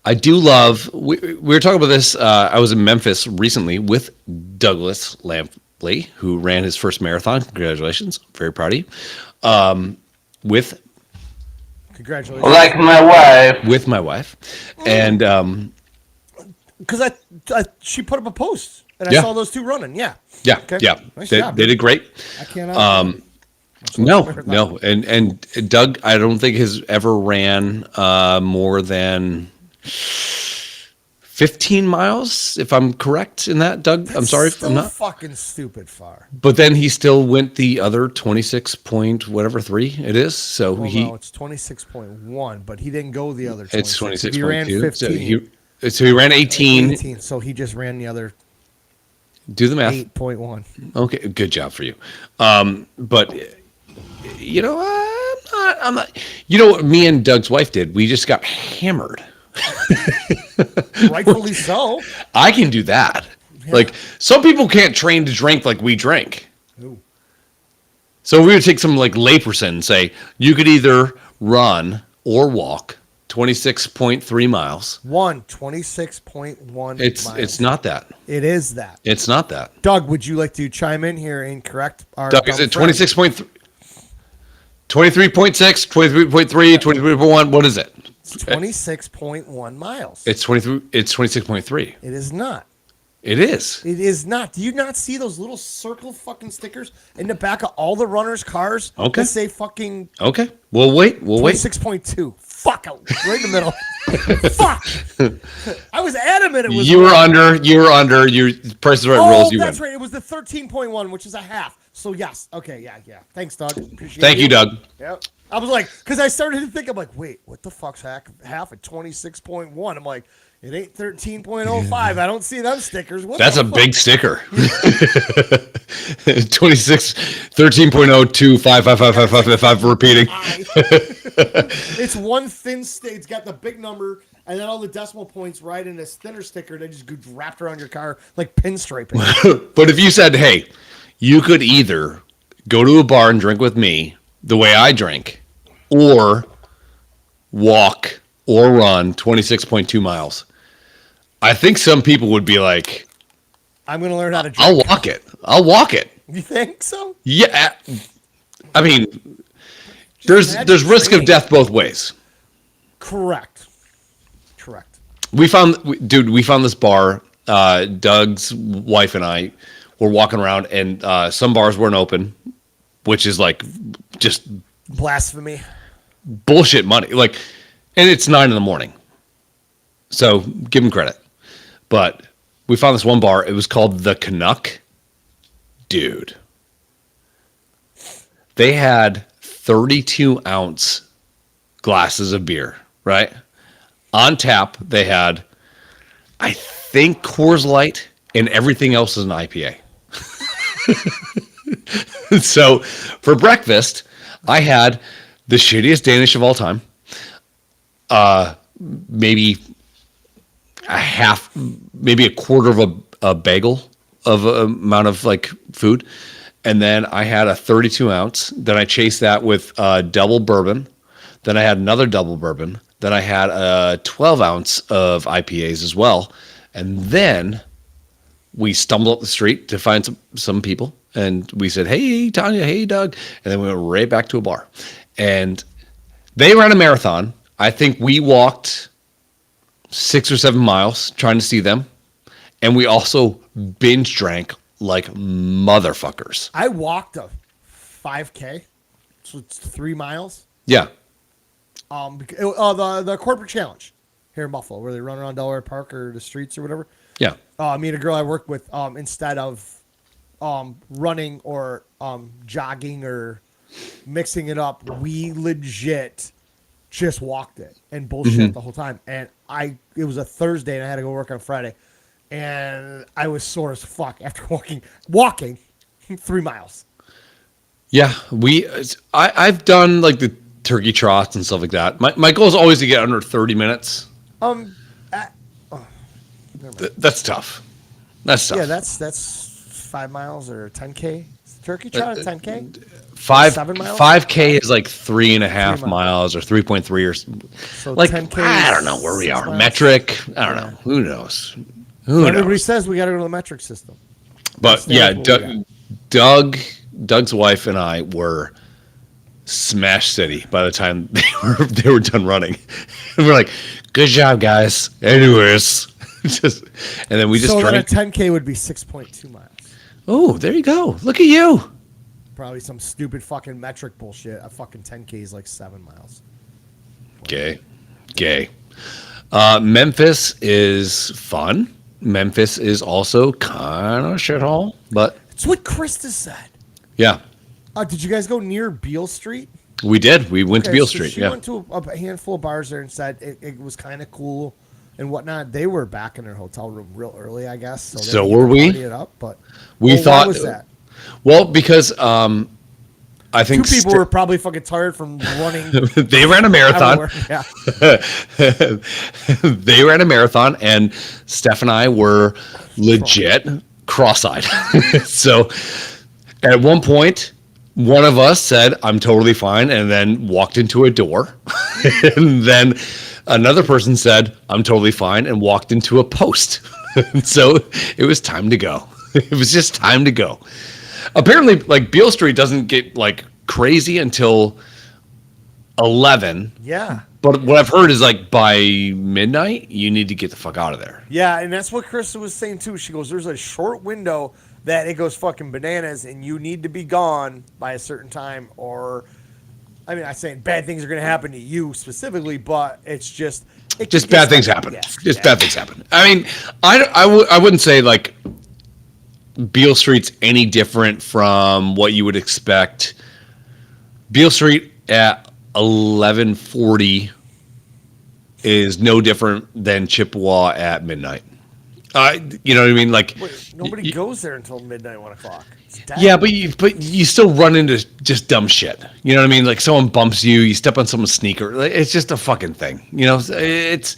I do love, we were talking about this, I was in Memphis recently with Douglas Lampley, who ran his first marathon. Congratulations. Very proud of you. With Congratulations. Like my wife. with my wife. And Because she put up a post and I Yeah. saw those two running. Yeah. yeah, Okay. yeah. Nice They, job, they dude. did great. I cannot. No. And Doug, I don't think has ever ran more than 15 miles, if I'm correct in that, Doug. I'm sorry if I'm Still not. fucking stupid far. But then he still went the other 26 point whatever 3 it is. So Well, he no, it's 26.1, but he didn't go the other 26. it's He ran 26.2. 15. So he ran 18. 18, so he just ran the other Do the math. 8.1. Okay, good job for you. But you know, I'm not. You know what me and Doug's wife did? We just got hammered. Rightfully so. I can do that. Yeah. Like some people can't train to drink like we drink. Ooh. So we would take some like layperson and say you could either run or walk 26.3 miles. 26.1 It's miles. it's not that. It is that. It's not that. Doug, would you like to chime in here and correct our Doug, is it dumb friend? 26.3? 23.6, 23.3, 23.1, what is it? 26.1 miles. It's 23. It's 26.3. It is not. It is. It is not. Do you not see those little circle fucking stickers in the back of all the runners' cars? Okay. That say fucking Okay. We'll wait. We'll wait. 26.2. Fuck. Right in the middle. Fuck. I was adamant it was. You were wrong. under. You were under. Your Price is Right rules. You that's win. right. It was the 13.1, which is a half. So yes. Okay. Yeah. Thanks, Doug. Appreciate Thank you, Doug. Yep. I was like, because I started to think, I'm like, wait, what the fuck's half at 26.1? I'm like, it ain't 13.05. I don't see them stickers. What That's the a fuck? big sticker. 26, 13.02, 5 repeating. It's one thin stick. It's got the big number and then all the decimal points right in this thinner sticker that just gets wrapped around your car like pinstriping. But if you said, hey, you could either go to a bar and drink with me the way I drink, or walk or run 26.2 miles, I think some people would be like, I'm going to learn how to drink. I'll walk it. I'll walk it. You think so? Yeah. I mean, there's risk of training. death both ways. Correct. We found this bar. Doug's wife and I were walking around, and some bars weren't open, which is like just Blasphemy. bullshit money. Like, and it's 9 a.m. So give them credit. But we found this one bar. It was called the Canuck. Dude, they had 32-ounce glasses of beer, right? On tap, they had, I think, Coors Light, and everything else is an IPA. So for breakfast, I had the shittiest Danish of all time. Maybe maybe a quarter of a bagel of amount of like food. And then I had a 32-ounce. Then I chased that with double bourbon. Then I had another double bourbon. Then I had a 12-ounce of IPAs as well. And then we stumbled up the street to find some people. And we said, hey, Tanya, hey, Doug. And then we went right back to a bar. And they ran a marathon. I think we walked 6 or 7 miles trying to see them. And we also binge drank like motherfuckers. I walked a 5K, so it's 3 miles. Yeah. The corporate challenge here in Buffalo, where they run around Delaware Park or the streets or whatever. Yeah. Me and a girl I work with, instead of running or jogging or mixing it up, we legit just walked it and bullshit the whole time. And it was a Thursday and I had to go work on Friday. And I was sore as fuck after walking 3 miles. Yeah. I've done like the turkey trots and stuff like that. My goal is always to get under 30 minutes. That's tough. That's tough. Yeah, that's 5 miles or 10K. Turkey trot at 10K? 7 miles? 5K is like 3.5 3 miles or 3.3 or So like 10K I is don't know where we 6 are. miles? Metric. I don't know. Who knows? Who Everybody knows? says we got to go to the metric system. But yeah, Doug's wife and I were smash city by the time they were done running. And we're like, good job, guys. Anyways, and then we just so drank. then a 10K would be 6.2 miles. Oh, there you go. Look at you. Probably some stupid fucking metric bullshit. A fucking 10K is like 7 miles. Gay. Memphis is fun. Memphis is also kind of shithole, but It's what Krista said. yeah, Did you guys go near Beale Street? we did. We went to Beale so Street. She Yeah. went to a handful of bars there and said it was kind of cool and whatnot. They were back in their hotel room real early, I guess. So So they were we? partied it up, but We why thought- was that? Well, because I think 2 people were probably fucking tired from running. they ran a marathon. everywhere. Yeah. They ran a marathon, and Steph and I were legit cross-eyed. So at one point, one of us said, I'm totally fine, and then walked into a door. And then another person said, I'm totally fine, and walked into a post. So it was time to go. It was just time to go. Apparently, like, Beale Street doesn't get, like, crazy until 11. Yeah. But what I've heard is like by midnight, you need to get the fuck out of there. Yeah, and that's what Krista was saying too. She goes, "There's a short window that it goes fucking bananas, and you need to be gone by a certain time, or." I mean, I'm saying bad things are going to happen to you specifically, but it's just Bad things happen. Yeah, Bad things happen. I mean, I wouldn't say like Beale Street's any different from what you would expect. Beale Street at 11:40 is no different than Chippewa at midnight. You know what I mean? Like Wait, nobody goes there until midnight, 1 o'clock. It's dead. yeah, but you still run into just dumb shit. You know what I mean? Like someone bumps you, you step on someone's sneaker. Like, it's just a fucking thing. You know, it's it's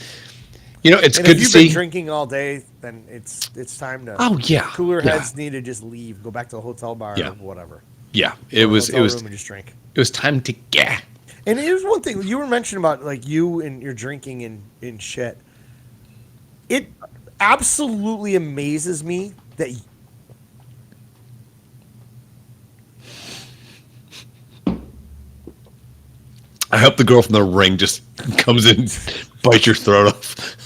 And good if to you've see. been drinking all day, then it's time to. Oh yeah, Cooler yeah. heads need to just leave, go back to the hotel bar Yeah. or whatever. Yeah, Or it was hotel room and just drink. it was time to get. And here's one thing you were mentioning about like you and your drinking and shit. It absolutely amazes me that I hope the girl from the ring just comes in, bites your throat off.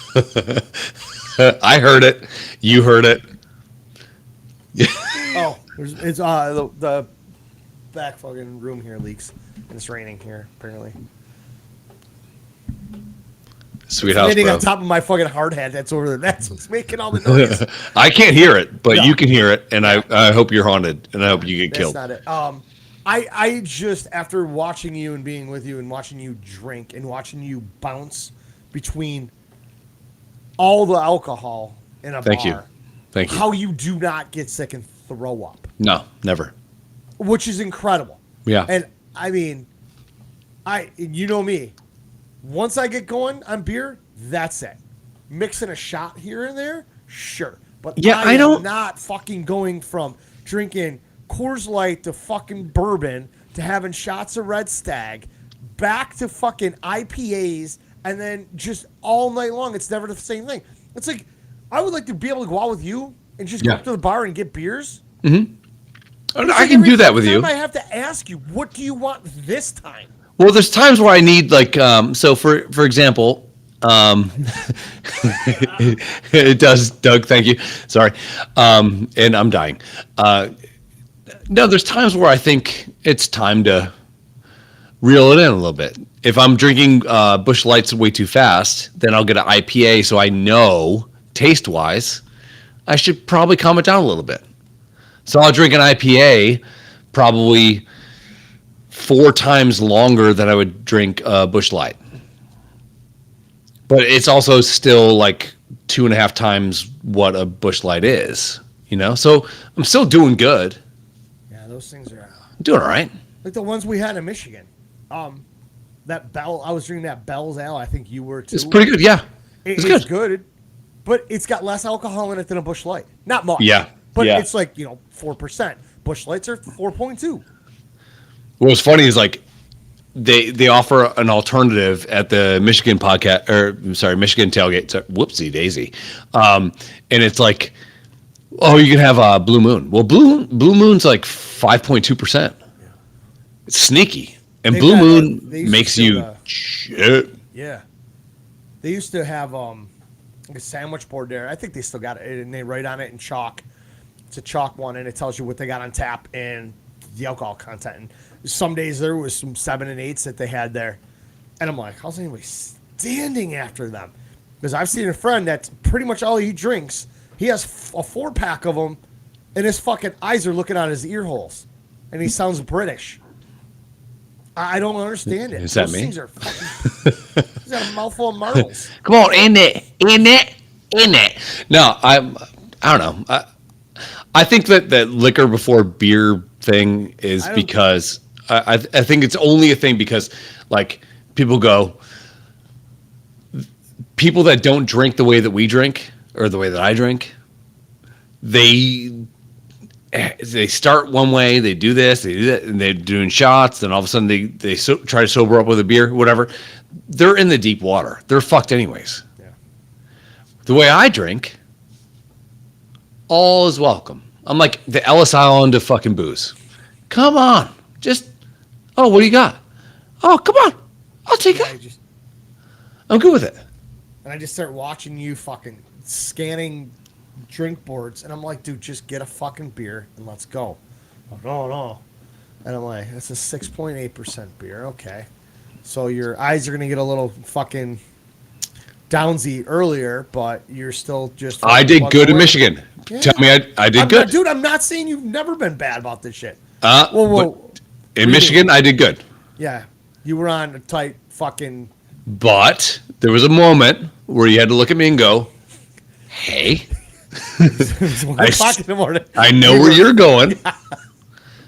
I heard it. You heard it. it's the back fucking room here leaks and it's raining here apparently. Sweet house, Hitting bro. on top of my fucking hard hat that's over there. That's what's making all the noise. I can't hear it, but No. you can hear it, and I hope you're haunted, and I hope you get That's killed. not it. I just after watching you and being with you and watching you drink and watching you bounce between all the alcohol in a Thank bar. you. Thank you. How you do not get sick and throw up, No, never. which is incredible. Yeah. And I mean, you know me. Once I get going on beer, that's it. Mixing a shot here and there, sure. But Yeah, I am don't- not fucking going from drinking Coors Light to fucking bourbon to having shots of Red Stag back to fucking IPAs and then just all night long. It's never the same thing. It's like I would like to be able to go out with you and just go Yeah. up to the bar and get beers. I It's like can every do that with you. time I have to ask you, what do you want this time? Well, there's times where I need like so for example, it does, Doug, thank you. Sorry. And I'm dying. No, there's times where I think it's time to reel it in a little bit. If I'm drinking Busch Lights way too fast, then I'll get an IPA so I know taste-wise I should probably calm it down a little bit. So I'll drink an IPA probably 4 times longer than I would drink a Busch Light. But it's also still like 2.5 times what a Busch Light is, you know? So I'm still doing good. Yeah, those things are I'm doing all right. like the ones we had in Michigan. That Bell, I was drinking that Bell's Ale. I think you were too. It's pretty good, yeah. It's It's good. good. But it's got less alcohol in it than a Busch Light. Not much. Yeah, But yeah. it's like 4%. Busch Lights are 4.2. What's funny is like they offer an alternative at the Michigan podcast, or sorry, Michigan tailgate. Sorry, whoopsie daisy. And it's like, oh, you can have Blue Moon. Well, Blue Moon's like 5.2%. It's sneaky, and They've Blue got, Moon they used makes to, you shit. Yeah. They used to have like a sandwich board there. I think they still got it, and they write on it in chalk. It's a chalk one, and it tells you what they got on tap and the alcohol content. And some days there was some 7 and 8s that they had there, and I'm like, how's anybody standing after them? Because I've seen a friend that's pretty much all he drinks. He has a 4-pack of them, and his fucking eyes are looking out his ear holes, and he sounds British. I don't understand it. Is that Those me? things are fucking, he's got a mouthful of marbles. Come on, in it. No, I don't know. I think that liquor before beer thing is I don't- because I think it's only a thing because like people that don't drink the way that we drink or the way that I drink, they start one way, they do this, they do that, and they're doing shots. Then all of a sudden they try to sober up with a beer, whatever. They're in the deep water. They're fucked anyways. Yeah. The way I drink, all is welcome. I'm like the Ellis Island of fucking booze. Come on, just what do you got? Oh, come on, I'll take Yeah, it. I'm good with it. And I just start watching you fucking scanning drink boards, and I'm like, dude, just get a fucking beer and let's go. Oh, no. And I'm like, that's a 6.8% beer. Okay. So your eyes are going to get a little fucking downsy earlier, but you're still just... I did fucking good in away. Michigan. Yeah. Tell me I did good. Dude, I'm not saying you've never been bad about this shit. But in Michigan, I did good. Yeah. You were on a tight fucking... But there was a moment where you had to look at me and go, hey, It's 1 o'clock in the morning. I know where you're going.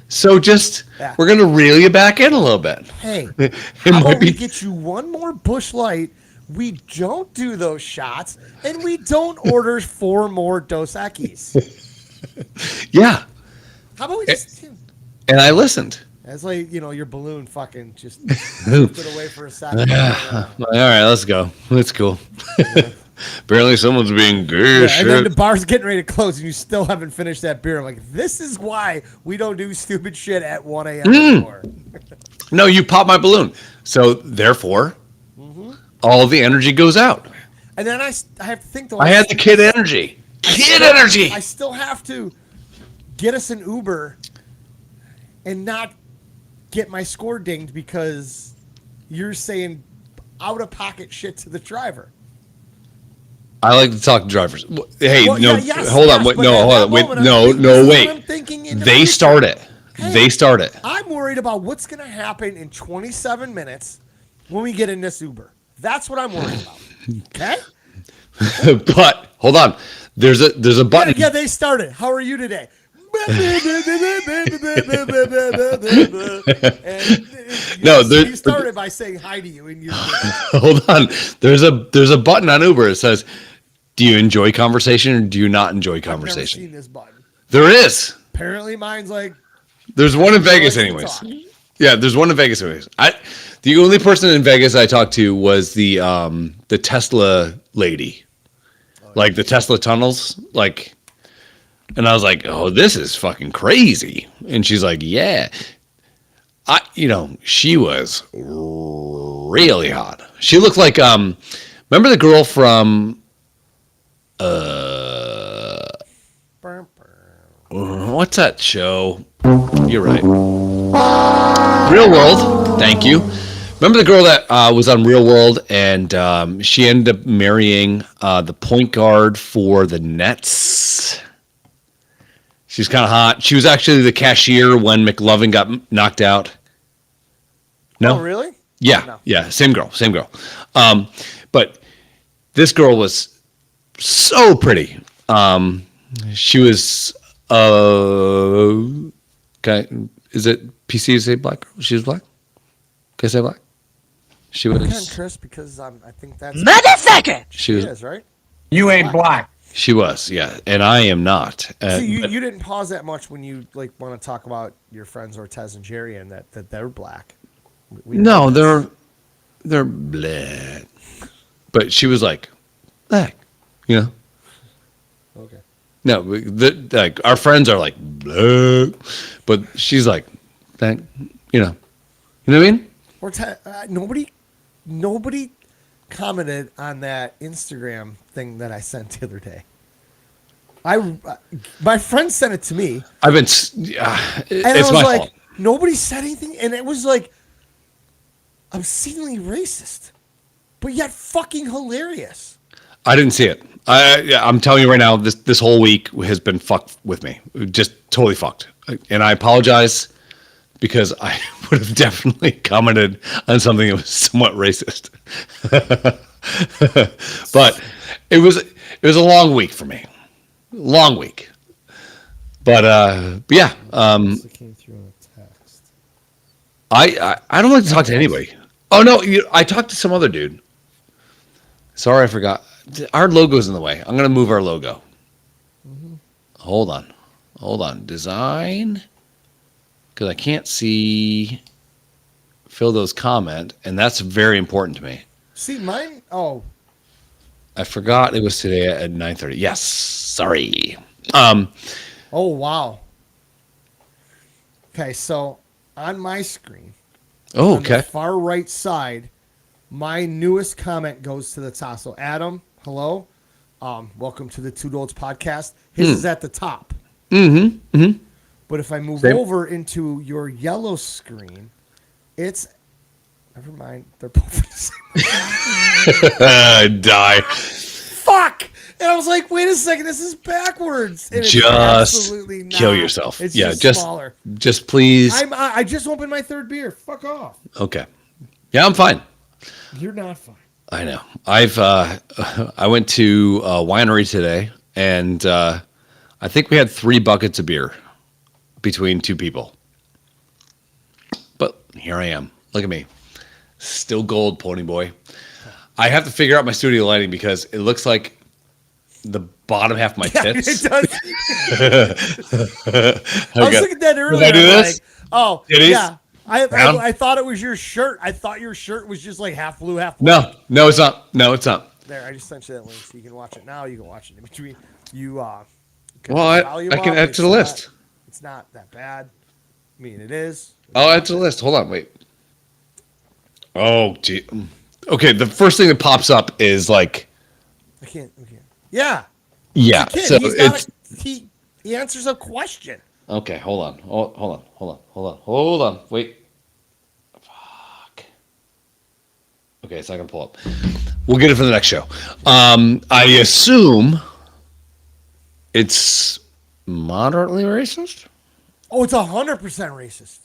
So just, Yeah. we're going to reel you back in a little bit. Hey, It how might about we be- get you one more Busch Light? We don't do those shots, and we don't order 4 more Dos Equis. Yeah. How about we just... And I listened. It's like, your balloon fucking just drifted away for a second. All right, let's go. That's cool. Apparently someone's being good. Yeah, and then shit. the bar's getting ready to close, and you still haven't finished that beer. I'm like, this is why we don't do stupid shit at 1 a.m. anymore. No, you pop my balloon. So therefore, all of the energy goes out. And then I have to think, though. I had the kid energy. Kid energy. I still have to get us an Uber and not get my score dinged because you're saying out-of-pocket shit to the driver. I like to talk to drivers. Hey, Well, no, yeah, yes, hold on. yes, Wait, but no, at hold that on. Wait, moment, I'm no, thinking, no, this is what wait. I'm thinking into They my start it. Hey. They start it. I'm worried about what's going to happen in 27 minutes when we get in this Uber. That's what I'm worried about. Okay? But hold on. There's a button. Yeah, they started. How are you today? No, he started by saying hi to you, and you're Hold on. There's a button on Uber that says, "Do you enjoy conversation or do you not enjoy I've never conversation?" seen this button. There is. Apparently, mine's like There's one in Vegas, likes to anyways. talk. Yeah, there's one in Vegas, anyways. The only person in Vegas I talked to was the Tesla lady, like the Tesla tunnels, like. And I was like, "Oh, this is fucking crazy." And she's like, "Yeah." She was really hot. She looked like remember the girl from what's that show? You're right. Real World. Thank you. Remember the girl that was on Real World and she ended up marrying the point guard for the Nets? She's kind of hot. She was actually the cashier when McLovin got knocked out. No? Oh, really? Yeah, No. yeah, same girl. But this girl was so pretty. She was is it PC to say black girl? She was black? Can I say black? She I can't, was. Chris, because I think that's Motherfucker! She it was. is, right? You ain't black. She was. Yeah, and I am not. See, you but- didn't pause that much when you want to talk about your friends Ortez and Jerry and that they're black. We know No, this. they're black. But she was like black, Okay. No, like our friends are like black, but she's like black. You know what I mean? Ortez, nobody commented on that Instagram thing that I sent the other day. My friend sent it to me, I've been. and It's I was my like, fault. nobody said anything, and it was like obscenely racist, but yet fucking hilarious. I didn't see it. I'm telling you right now, this whole week has been fucked with me. Just totally fucked. And I apologize because I would have definitely commented on something that was somewhat racist. But it was a long week for me. Long week. But yeah. It came through in a text. I don't like to talk to anybody. Oh no, I talked to some other dude. Sorry, I forgot. Our logo's in the way. I'm gonna move our logo. Hold on. Design, because I can't see. Fill those comment, and that's very important to me. See, mine. Oh, I forgot it was today at 9:30. Yes, sorry. oh wow. Okay, so on my screen, Oh, on the okay. far right side, My newest comment goes to the top. So Adam, hello. Welcome to the Two Dolts podcast. His is at the top. But if I move Same. over into your yellow screen, it's never mind. They're both the same. Die. Fuck! And I was like, wait a second, this is backwards. And it's Just absolutely not. kill yourself. It's Yeah, just smaller. Just please. I just opened my third beer. Fuck off. Okay. Yeah, I'm fine. You're not fine. I know. I went to a winery today, and I think we had 3 buckets of beer between 2 people. But here I am. Look at me. Still gold, pony boy. I have to figure out my studio lighting because it looks like the bottom half of my tits. It does. I was looking at that earlier. Did I do I'm this? like, oh, Titties? yeah. Down? I thought it was your shirt. I thought your shirt was just like half blue, half white. No, it's not. No, it's not. There, I just sent you that link so you can watch it now. You can watch it in between. Well, I can add to the list. It's not that bad. I mean, it is. I'll add to the list. Hold on, wait. Oh, gee. Okay, the first thing that pops up is like, I can't. Yeah. yeah. Kid, So he's got it's he answers a question. okay. Hold on. Wait. Fuck. Okay, it's not gonna pull up. We'll get it for the next show. I assume it's moderately racist. Oh, it's 100% racist.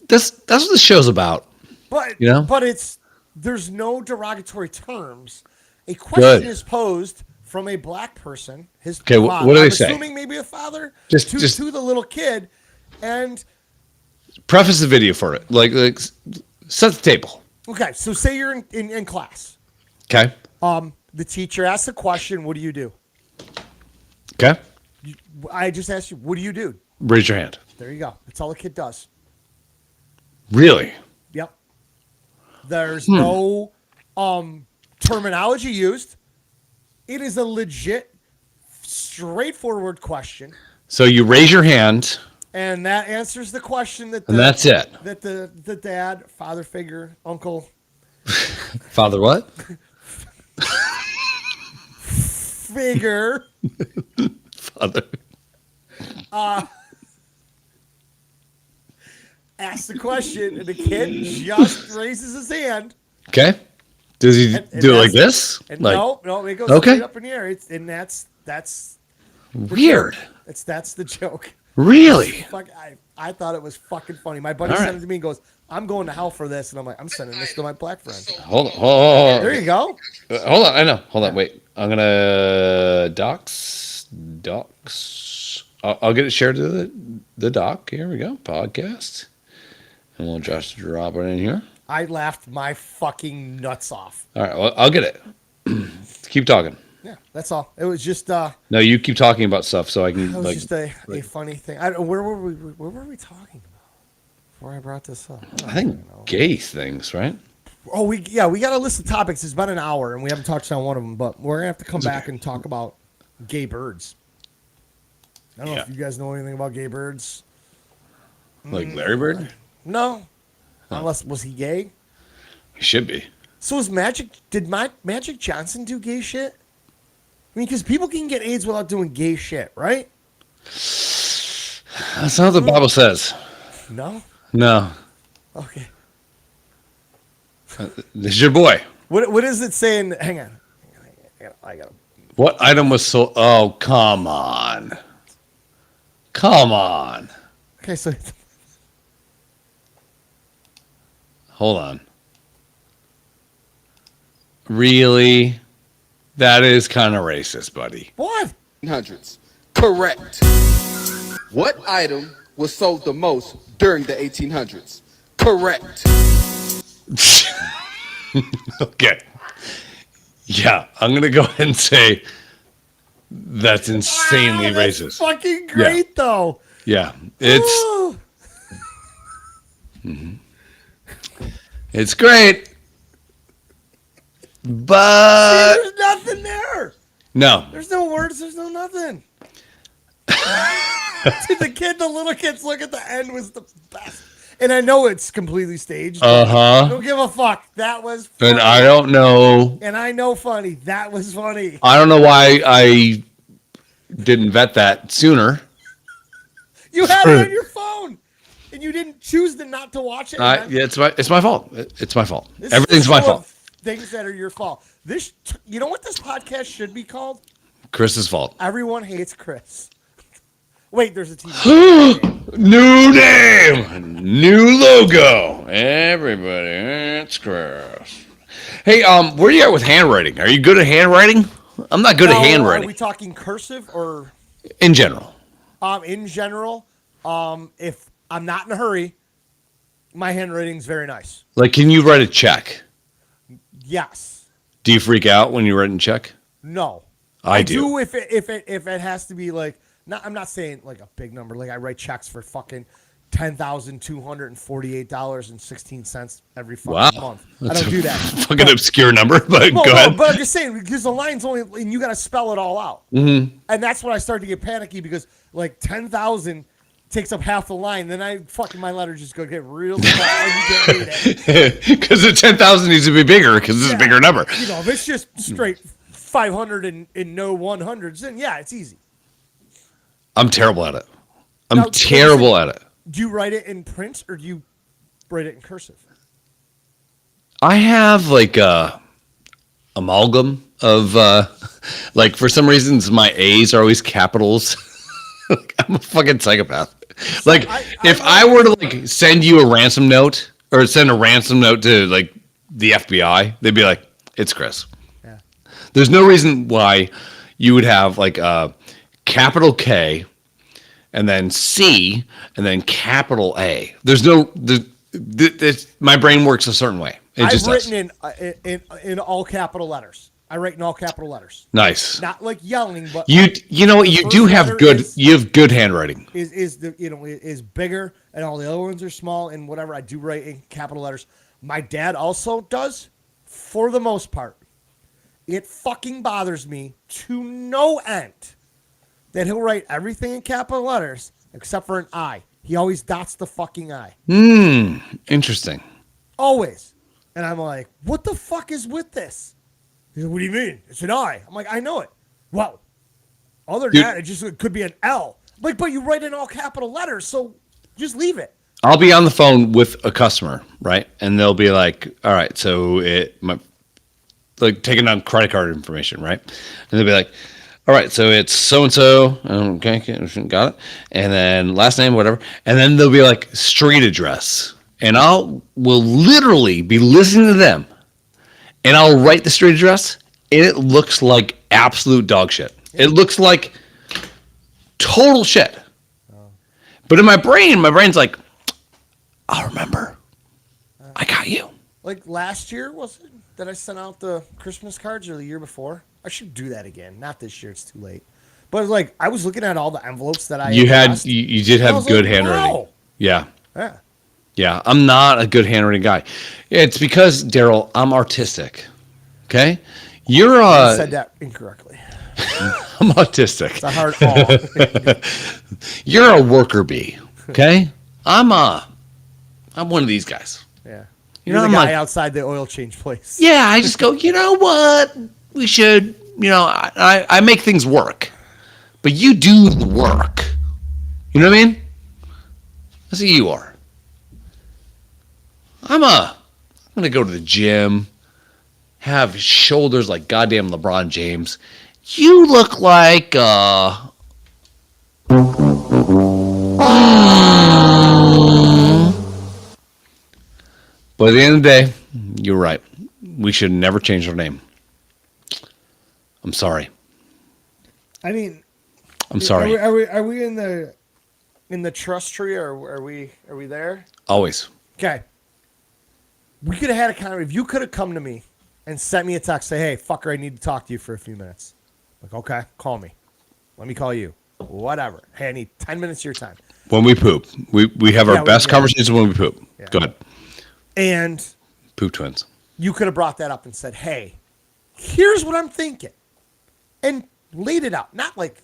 That's what the show's about. But You know? but there's no derogatory terms. A question Good. is posed from a black person. His Okay, father, what do they I'm say? assuming maybe a father Just- to the little kid, and Preface the video for it. Like set the table. okay. So say you're in class. Okay. The teacher asks a question. What do you do? Okay. I just asked you. What do you do? Raise your hand. There you go. That's all the kid does. Really? Yep. There's no terminology used. It is a legit, straightforward question, So you raise your hand, and that answers the question that and that's it. that the dad, father figure, uncle, Father, what? figure Father. asks the question, and the kid just raises his hand. Okay. Does he And do it like that's- this? And Like no, it goes Okay. straight up in the air. That's weird. that's the joke. Really? Fuck, I thought it was fucking funny. My buddy All sent right. it to me and goes, "I'm going to hell for this," and I'm like, "I'm sending this to my black friend." Hold on. There you go. Hold on. I know. Hold on. Wait. I'm gonna docs. I'll get it shared to the doc. Here we go. Podcast, and we'll just drop it in here. I laughed my fucking nuts off. All right. Well, I'll get it. Keep talking. Yeah, that's all. It was just No, you keep talking about stuff so I can it was like. just a funny thing. Where were we talking about before I brought this up? I think gay things, right? Oh, we got a list of topics. It's about an hour, and we haven't touched on one of them. But we're gonna have to come back and talk about gay birds. I don't know if you guys know anything about gay birds. Like Larry Bird. No, unless was he gay? He should be. So was did Magic Johnson do gay shit? I mean, because people can get AIDS without doing gay shit, right? That's not what the Bible says. No. No, Okay. this is your boy. What is it saying? Hang on. I got. What item was so? Oh, come on. Come on. Okay, so Hold on. Really? That is kind of racist, buddy. what? 1800s. Correct. What item was sold the most during the 1800s? Correct. Okay. Yeah, I'm going to go ahead and say that's insanely Wow, that's racist. Fucking great though. Yeah, it's Oh, it's great. But there's nothing there. no. There's no words. There's no nothing. Dude, the little kids look at the end was the best. And I know it's completely staged. Don't give a fuck. That was funny. And I don't know. And I know funny. That was funny. I don't know why I didn't vet that sooner. You had it on your phone, and you didn't choose not to watch it. Yeah, it's my fault. It's my fault. This Everything's is my full of fault. Things that are your fault. You know what this podcast should be called? Chris's fault. Everyone hates Chris. Wait, there's a TV. New name, new logo. Everybody, it's Chris. Hey, where are you at with handwriting? Are you good at handwriting? I'm not good at handwriting. Are we talking cursive or in general? in general? If I'm not in a hurry, my handwriting's very nice. Like, can you write a check? Yes. Do you freak out when you write a check? No. I do. If it has to be like, I'm not saying like a big number. Like I write checks for fucking $10,248.16 every fucking month. I don't do that. Fucking obscure number, but No, go ahead. but I'm just saying because the line's only, and you got to spell it all out. Mm-hmm. And that's when I start to get panicky because like 10,000 takes up half the line. Then my letters just go get real small and you can't read it. Because the 10,000 needs to be bigger because it's a bigger number. You know, if it's just straight 500 and no 100s, then yeah, it's easy. I'm terrible at it. Now, terrible at it. Do you write it in print or do you write it in cursive? I have like a amalgam of like for some reasons my A's are always capitals. I'm a fucking psychopath. Like if I were to like send you a ransom note or send a ransom note to like the FBI, they'd be like, "It's Chris." Yeah. There's no reason why you would have like a capital K and then C and then capital A. There's no my brain works a certain way. I've written in all capital letters. I write in all capital letters. Nice. Not like yelling, but you know what you do have good you have good handwriting. Is bigger and all the other ones are small and whatever. I do write in capital letters. My dad also does, for the most part. It fucking bothers me to no end that he'll write everything in capital letters except for an I. He always dots the fucking I. Interesting. Always. And I'm like, what the fuck is with this? He's like, what do you mean? It's an I. I'm like, I know it. Well, other than that, it could be an L. Like, but you write in all capital letters, so just leave it. I'll be on the phone with a customer, right? And they'll be like, all right, so like taking down credit card information, right? And they'll be like, all right, so it's so-and-so. Okay, got it. And then last name, whatever. And then they'll be like street address. And will literally be listening to them. And I'll write the street address, and it looks like absolute dog shit. It looks like total shit. But in my brain's like, I'll remember. I got you. Like last year, was it that I sent out the Christmas cards or the year before? I should do that again. Not this year, it's too late. But like I was looking at all the envelopes that you did have good handwriting. Wow. Yeah. Yeah. Yeah, I'm not a good handwriting guy. It's because, Daryl, I'm artistic. Okay? You said that incorrectly. I'm autistic. It's a hard all. You're a worker bee. Okay? I'm one of these guys. Yeah. You know, You're I'm the guy like, outside the oil change place. yeah, I just go, you know what? We should, I make things work. But you do the work. You know what I mean? That's who you are. I'm going to go to the gym, have shoulders like goddamn LeBron James. You look like, but at the end of the day, you're right. We should never change our name. I'm sorry. I mean, I'm sorry. Are we in the trust tree or are we there? Always. Okay. We could have had a conversation. If you could have come to me and sent me a text, say, hey, fucker, I need to talk to you for a few minutes. Like, okay, call me. Let me call you. Whatever. Hey, I need 10 minutes of your time. When we poop. We have our best conversations when we poop. Yeah. Go ahead. And Poop twins. you could have brought that up and said, hey, here's what I'm thinking. And laid it out. Not like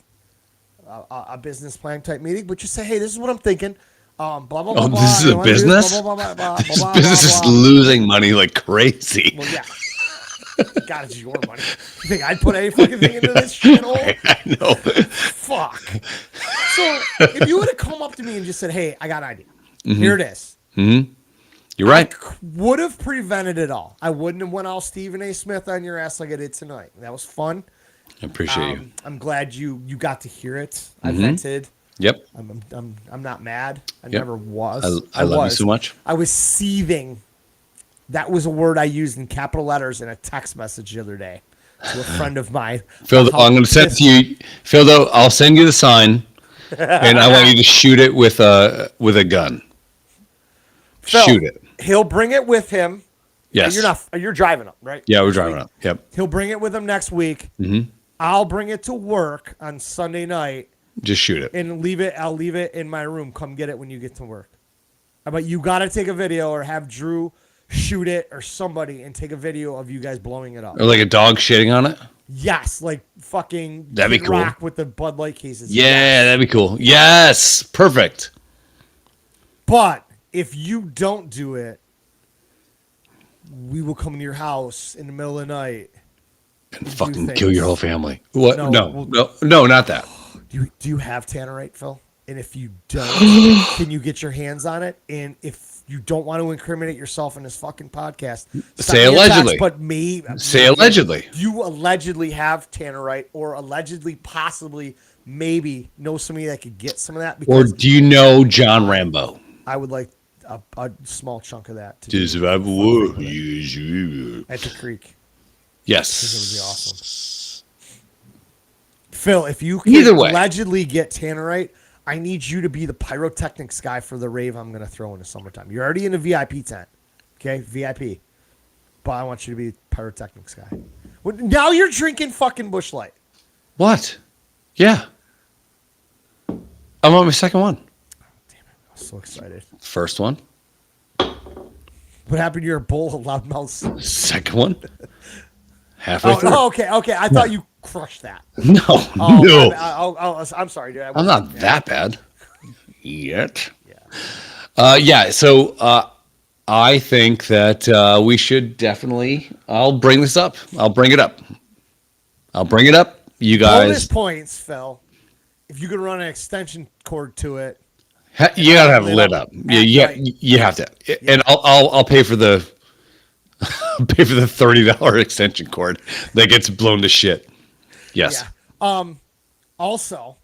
a business plan type meeting, but just say, hey, this is what I'm thinking. Blah blah blah. Oh, blah, this is you a wanna do business? Blah, blah, blah, blah, blah, This blah, business blah, is blah. losing money like crazy. Well, yeah. God, it's your money. You think I'd put any fucking thing into this shithole? I know. Fuck. So if you would have come up to me and just said, "Hey, I got an idea. Here it is," You're right. would have prevented it all. I wouldn't have went all Stephen A. Smith on your ass like I did tonight. That was fun. I appreciate you. I'm glad you got to hear it. I vented. Yep. I'm not mad. I Yep. never was. I love you so much. I was seething. That was a word I used in capital letters in a text message the other day to a friend of mine. Phil, I'm going to send it to you. Phil, though, I'll send you the sign, and I want you to shoot it with a gun. Phil, Shoot it. He'll bring it with him. Yes. You're driving up, right? Yeah, we're driving up. Yep. He'll bring it with him next week. I'll bring it to work on Sunday night Just shoot it. and leave it. I'll leave it in my room. Come get it when you get to work. But you got to take a video or have Drew shoot it or somebody and take a video of you guys blowing it up. Or like a dog shitting on it. Yes, like fucking That'd be Kid cool. Rock with the Bud Light cases. Yeah, Yes. that'd be cool. Yes, perfect. But if you don't do it, we will come to your house in the middle of the night. And fucking things. kill your whole family. What? No, No, not that. Do you have tannerite, Phil? And if you don't, can you get your hands on it? And if you don't want to incriminate yourself in this fucking podcast, Say send me a text, allegedly. but me, Say allegedly. You allegedly have tannerite, or allegedly, possibly, maybe know somebody that could get some of that. Or Because do you know John Rambo? I would like a small chunk of that to To survive a war. Yes. at the creek. It would Yes. be awesome. Phil, if you can Either way. allegedly get tannerite, I need you to be the pyrotechnics guy for the rave I'm going to throw in the summertime. You're already in the VIP tent, okay? VIP. But I want you to be pyrotechnics guy. Well, now you're drinking fucking Busch Light. What? Yeah. I'm on my second one. I'm so excited. First one. What happened to your bowl of loudmouths? Second one. Halfway through. Oh, okay. I thought you crushed that. No, Oh, no. I'm sorry, dude. I'm not that bad yet. Yeah. So I think that we should definitely. I'll bring this up. I'll bring it up. You Bonus guys, points, Phil. If you could run an extension cord to it. you gotta have it lit lit up up. Yeah, at night. you have to. And I'll pay for the $30 extension cord that gets blown to shit. Yes. Yeah. Also,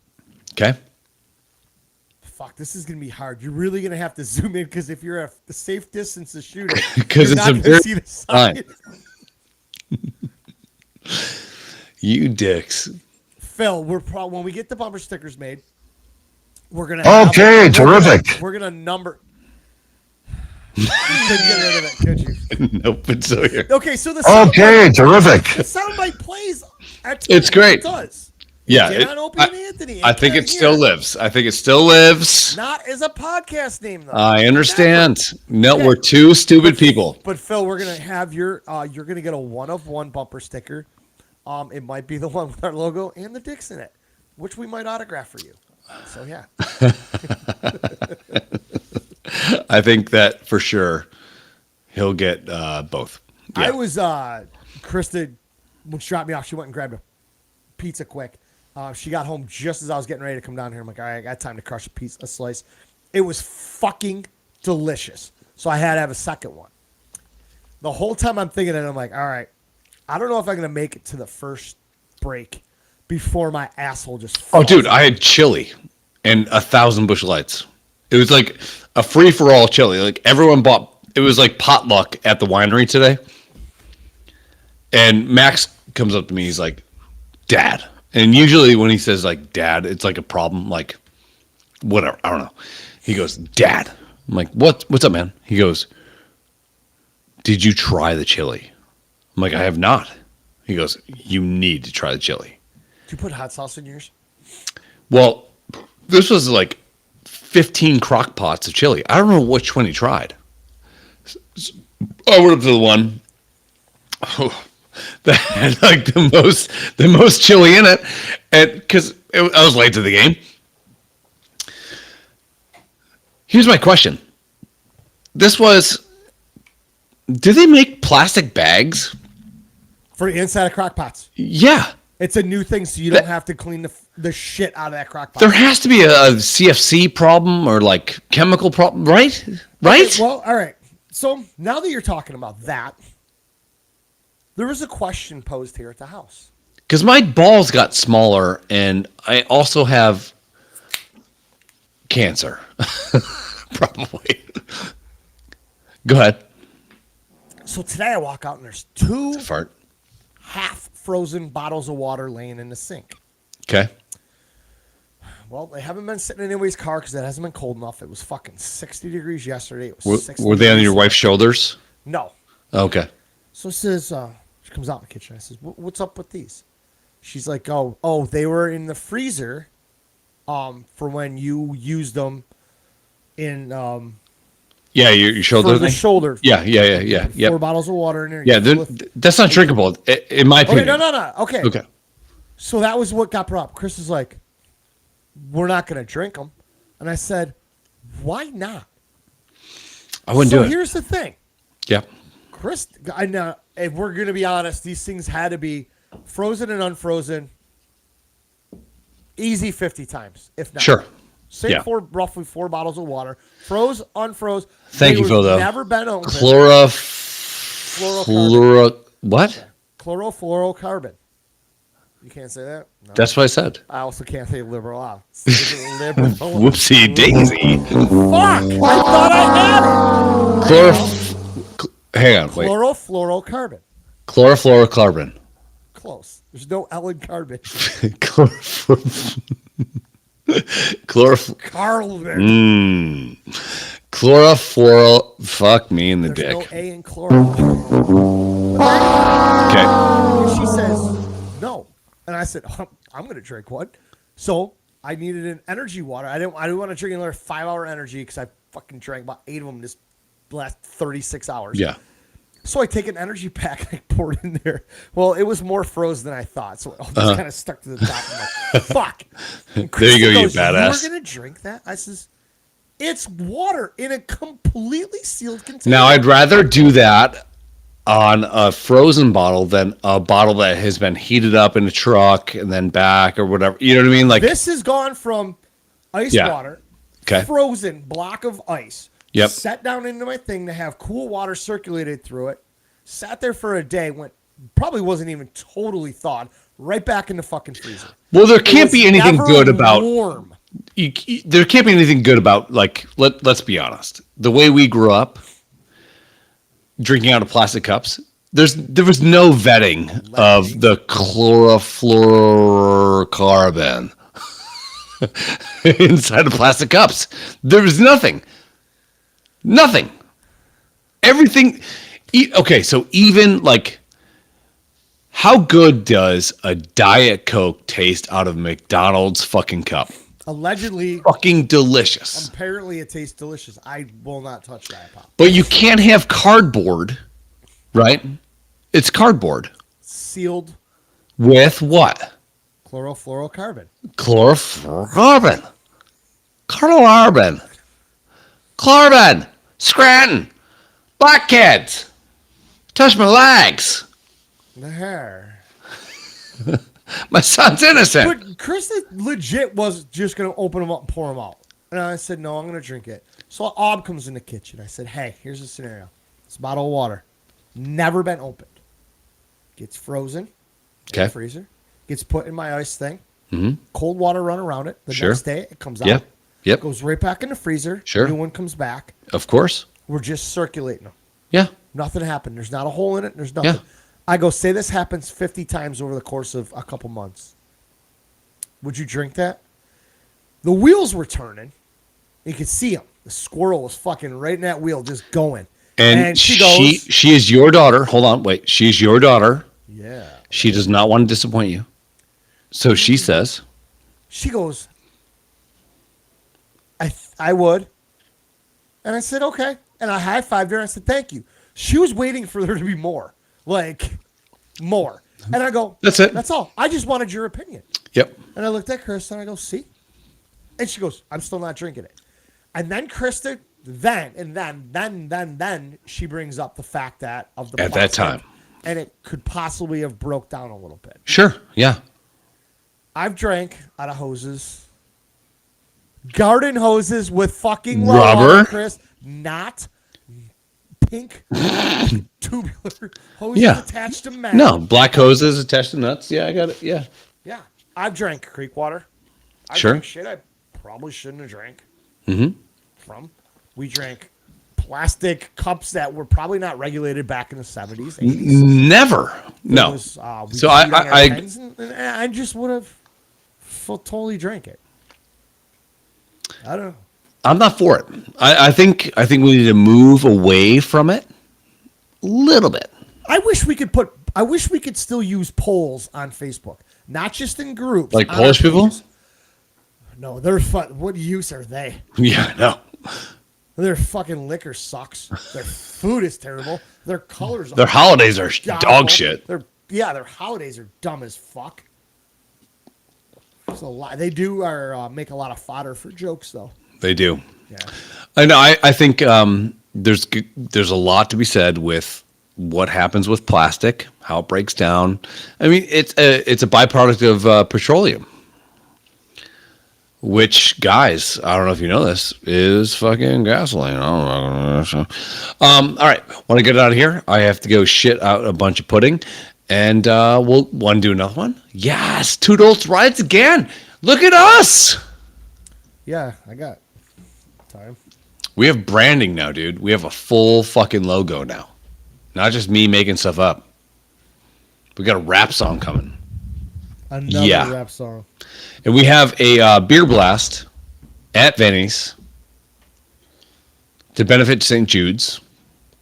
Okay. fuck, this is gonna be hard. You're really gonna have to zoom in because if you're at a safe distance to shoot it, 'Cause you're it's not a gonna very see the side. You dicks. Phil, when we get the bumper stickers made, we're gonna have, Okay, terrific. We're gonna number. You couldn't get rid of it, could you? Nope. It's so here. Okay, so the Okay, terrific. the soundbite plays. At It's great. It does. Yeah. Get it- on Opie and Anthony. I think Get it still here. lives. I think it still lives. Not as a podcast name though. I understand. No, Okay. we're two stupid people. But Phil, we're gonna have you're gonna get a 1 of 1 bumper sticker. It might be the one with our logo and the dicks in it, which we might autograph for you. So yeah. I think that for sure he'll get both. Yeah. I was Krista when she dropped me off, she went and grabbed a pizza quick. She got home just as I was getting ready to come down here. I'm like, all right, I got time to crush a slice. It was fucking delicious. So I had to have a second one. The whole time I'm thinking it, I'm like, all right, I don't know if I'm gonna make it to the first break before my asshole just Oh, falls dude, out. I had chili and 1,000 Busch Lights. It was like a free for all chili. Like everyone bought. It was like potluck at the winery today. And Max comes up to me. He's like, "Dad." And usually when he says like "Dad," it's like a problem. Like whatever. I don't know. He goes, "Dad." I'm like, What's up, man?" He goes, "Did you try the chili?" I'm like, "I have not." He goes, "You need to try the chili." Did you put hot sauce in yours? Well, this was like 15 crock pots of chili. I don't know which one he tried. I went up to the one that had like the most chili in it, and because I was late to the game, Here's my question. Do they make plastic bags? For the inside of crock pots. Yeah. It's a new thing, so you don't have to clean the shit out of that crock pot. There has to be a CFC problem or like chemical problem, right? Right? Okay, well, all right. So now that you're talking about that, there was a question posed here at the house. Because my balls got smaller and I also have cancer. Probably. Go ahead. So today I walk out and there's 2 Fart. half frozen bottles of water laying in the sink. Okay. Well, they haven't been sitting in anybody's car because it hasn't been cold enough. It was fucking 60 degrees yesterday. It was 60 Were they on degrees your wife's shoulders? No. Okay. So it says, she comes out in the kitchen. I says, what's up with these? She's like, oh, they were in the freezer for when you used them in Yeah, your shoulder for the thing? shoulder. Yeah. Yep. 4 bottles of water in there. Yeah, that's not drinkable, in my Okay, opinion. no. Okay. Okay. So that was what got brought up. Chris is like, we're not going to drink them. And I said, why not? I wouldn't So do it. here's the thing. Yeah. Chris, I know, if we're going to be honest, these things had to be frozen and unfrozen easy 50 times, if not. Sure. Same Yeah. for roughly 4 bottles of water. Froze, unfroze. Thank They you, was Phil, though. Never been open. What? Chlorofluorocarbon. You can't say that? No. That's what I said. I also can't say liberal. Liberal. Whoopsie daisy. Fuck! I thought I had it. Hang on, wait. Chlorofluorocarbon. Chlorofluorocarbon. Close. There's no L in carbon. Chlorofluoro. Chlorofluoro. Fuck me in the There's dick. no A in chloro. Okay. And she says, no. And I said, I'm going to drink one. So I needed an energy water. I didn't want to drink another 5-hour energy because I fucking drank about 8 of them this last 36 hours. Yeah. So I take an energy pack and I pour it in there. Well, it was more frozen than I thought. So it all just kind of stuck to the top. I'm like, fuck. And There you go, you goes, badass. You're going to drink that? I says, it's water in a completely sealed container. Now, I'd rather do that on a frozen bottle than a bottle that has been heated up in a truck and then back or whatever. You know what I mean? Like This has gone from ice Yeah. water, Okay. frozen block of ice, Yep. set down into my thing to have cool water circulated through it, sat there for a day, probably wasn't even totally thawed, right back in the fucking freezer. Well, there It can't was be anything never good about warm. there can't be anything good about like let's be honest. The way we grew up drinking out of plastic cups, there was no vetting of the chlorofluorocarbon inside of plastic cups. There was nothing. Nothing. Everything. Okay, so even like, how good does a Diet Coke taste out of McDonald's fucking cup? Allegedly, Fucking delicious. apparently it tastes delicious. I will not touch Diet Pop. But you can't have cardboard, right? It's cardboard. Sealed With what? chlorofluorocarbon. Chlorofluorocarbon. Carbon. Carbon. Scranton. Black kids. Touch my legs. The hair. My son's innocent. But Chris legit was just going to open them up and pour them out. And I said, no, I'm going to drink it. So Ob comes in the kitchen. I said, hey, here's the scenario. It's a bottle of water. Never been opened. Gets frozen in Okay. the freezer. Gets put in my ice thing. Mm-hmm. Cold water run around it. The Sure. next day, it comes out. Yep. Yep. Goes right back in the freezer. Sure. New one comes back. Of course. We're just circulating them. Yeah. Nothing happened. There's not a hole in it. There's nothing. Yeah. I go, say this happens 50 times over the course of a couple months. Would you drink that? The wheels were turning. You could see them. The squirrel was fucking right in that wheel, just going. And she goes, she is your daughter. Hold on, wait. She's your daughter. yeah. She does not want to disappoint you. So she says, She goes, I would. And I said, okay. And I high-fived her. I said, thank you. She was waiting for there to be more. Like, more. And I go, That's it. That's all. I just wanted your opinion. Yep. And I looked at Chris and I go, see? And she goes, I'm still not drinking it. And then Krista, then she brings up the fact that of the At that plastic, time. and it could possibly have broke down a little bit. Sure. Yeah. I've drank out of hoses, garden hoses with fucking Rubber? water, Chris, not pink tubular hoses Yeah. attached to metal. No, black hoses attached to nuts. Yeah, I got it. Yeah. Yeah, I've drank creek water. I Sure. drank shit I probably shouldn't have drank. From. We drank plastic cups that were probably not regulated back in the 70s, 80s. Never. No. We So peed on our I pens, and I just would have totally drank it. I don't know. I'm not for it. I think we need to move away from it a little bit. I wish we could still use polls on Facebook, not just in groups. Like on Polish our people? pages. No, they're fun. What use are they? Yeah, no. Their fucking liquor sucks. Their food is terrible. Their colors are Their holidays are god dog awful. shit. Their holidays are dumb as fuck. There's a lot. They do make a lot of fodder for jokes though. They do. Yeah. I know. I think there's a lot to be said with what happens with plastic, how it breaks down. I mean, it's a byproduct of petroleum, which, guys, I don't know if you know this, is fucking gasoline. I don't know. All right, want to get out of here? I have to go shit out a bunch of pudding, and we'll want to do another one. Yes, Two Dolts rides again. Look at us. Yeah, I got time. We have branding now, dude. We have a full fucking logo now. Not just me making stuff up. We got a rap song coming. Another rap song. And we have a beer blast at Vinny's to benefit St. Jude's,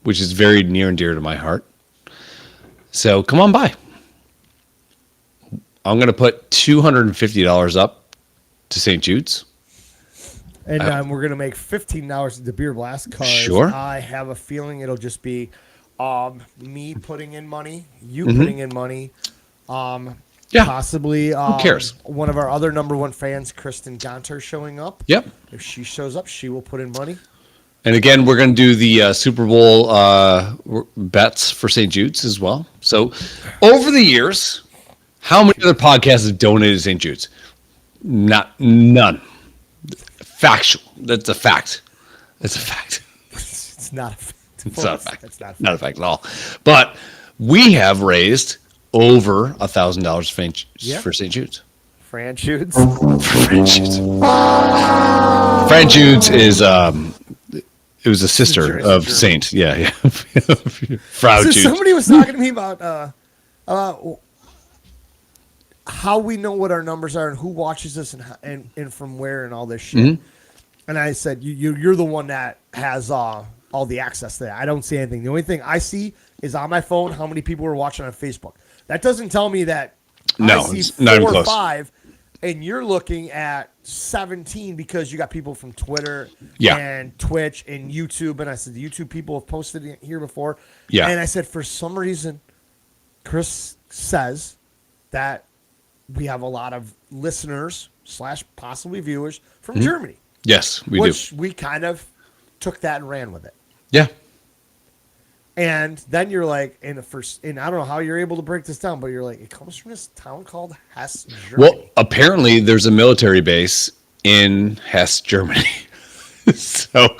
which is very near and dear to my heart. So come on by. I'm going to put $250 up to St. Jude's. And we're gonna make $15 at the beer blast because Sure. I have a feeling it'll just be me putting in money, you putting in money, Yeah. possibly Who cares? one of our other number one fans, Kristen Gonter, showing up. Yep. If she shows up, she will put in money. And again, we're going to do the Super Bowl bets for St. Jude's as well. So over the years, how many other podcasts have donated to St. Jude's? None. Factual. That's a fact. It's a fact. It's not a fact. It's not a fact. It's not a fact. Not a fact at all. But we have raised over $1,000 for St. Jude's. Fran shoots. Fran Jude's. Fran Jude's is it was a sister of Saint. Yeah. Frau So Jude's. somebody was talking to me about how we know what our numbers are and who watches us and from where and all this shit. Mm-hmm. And I said, you're the one that has all the access to that. I don't see anything. The only thing I see is on my phone how many people are watching on Facebook. That doesn't tell me that No, I see it's not even 4 or close. 5, and you're looking at 17 because you got people from Twitter Yeah. and Twitch and YouTube. And I said, the YouTube people have posted it here before. Yeah. And I said, for some reason, Chris says that we have a lot of listeners / possibly viewers from Germany. Yes, we which do. we kind of took that and ran with it. Yeah. And then you're like, and I don't know how you're able to break this down, but you're like, it comes from this town called Hesse, Germany. Well, apparently there's a military base in Hesse, Germany. So,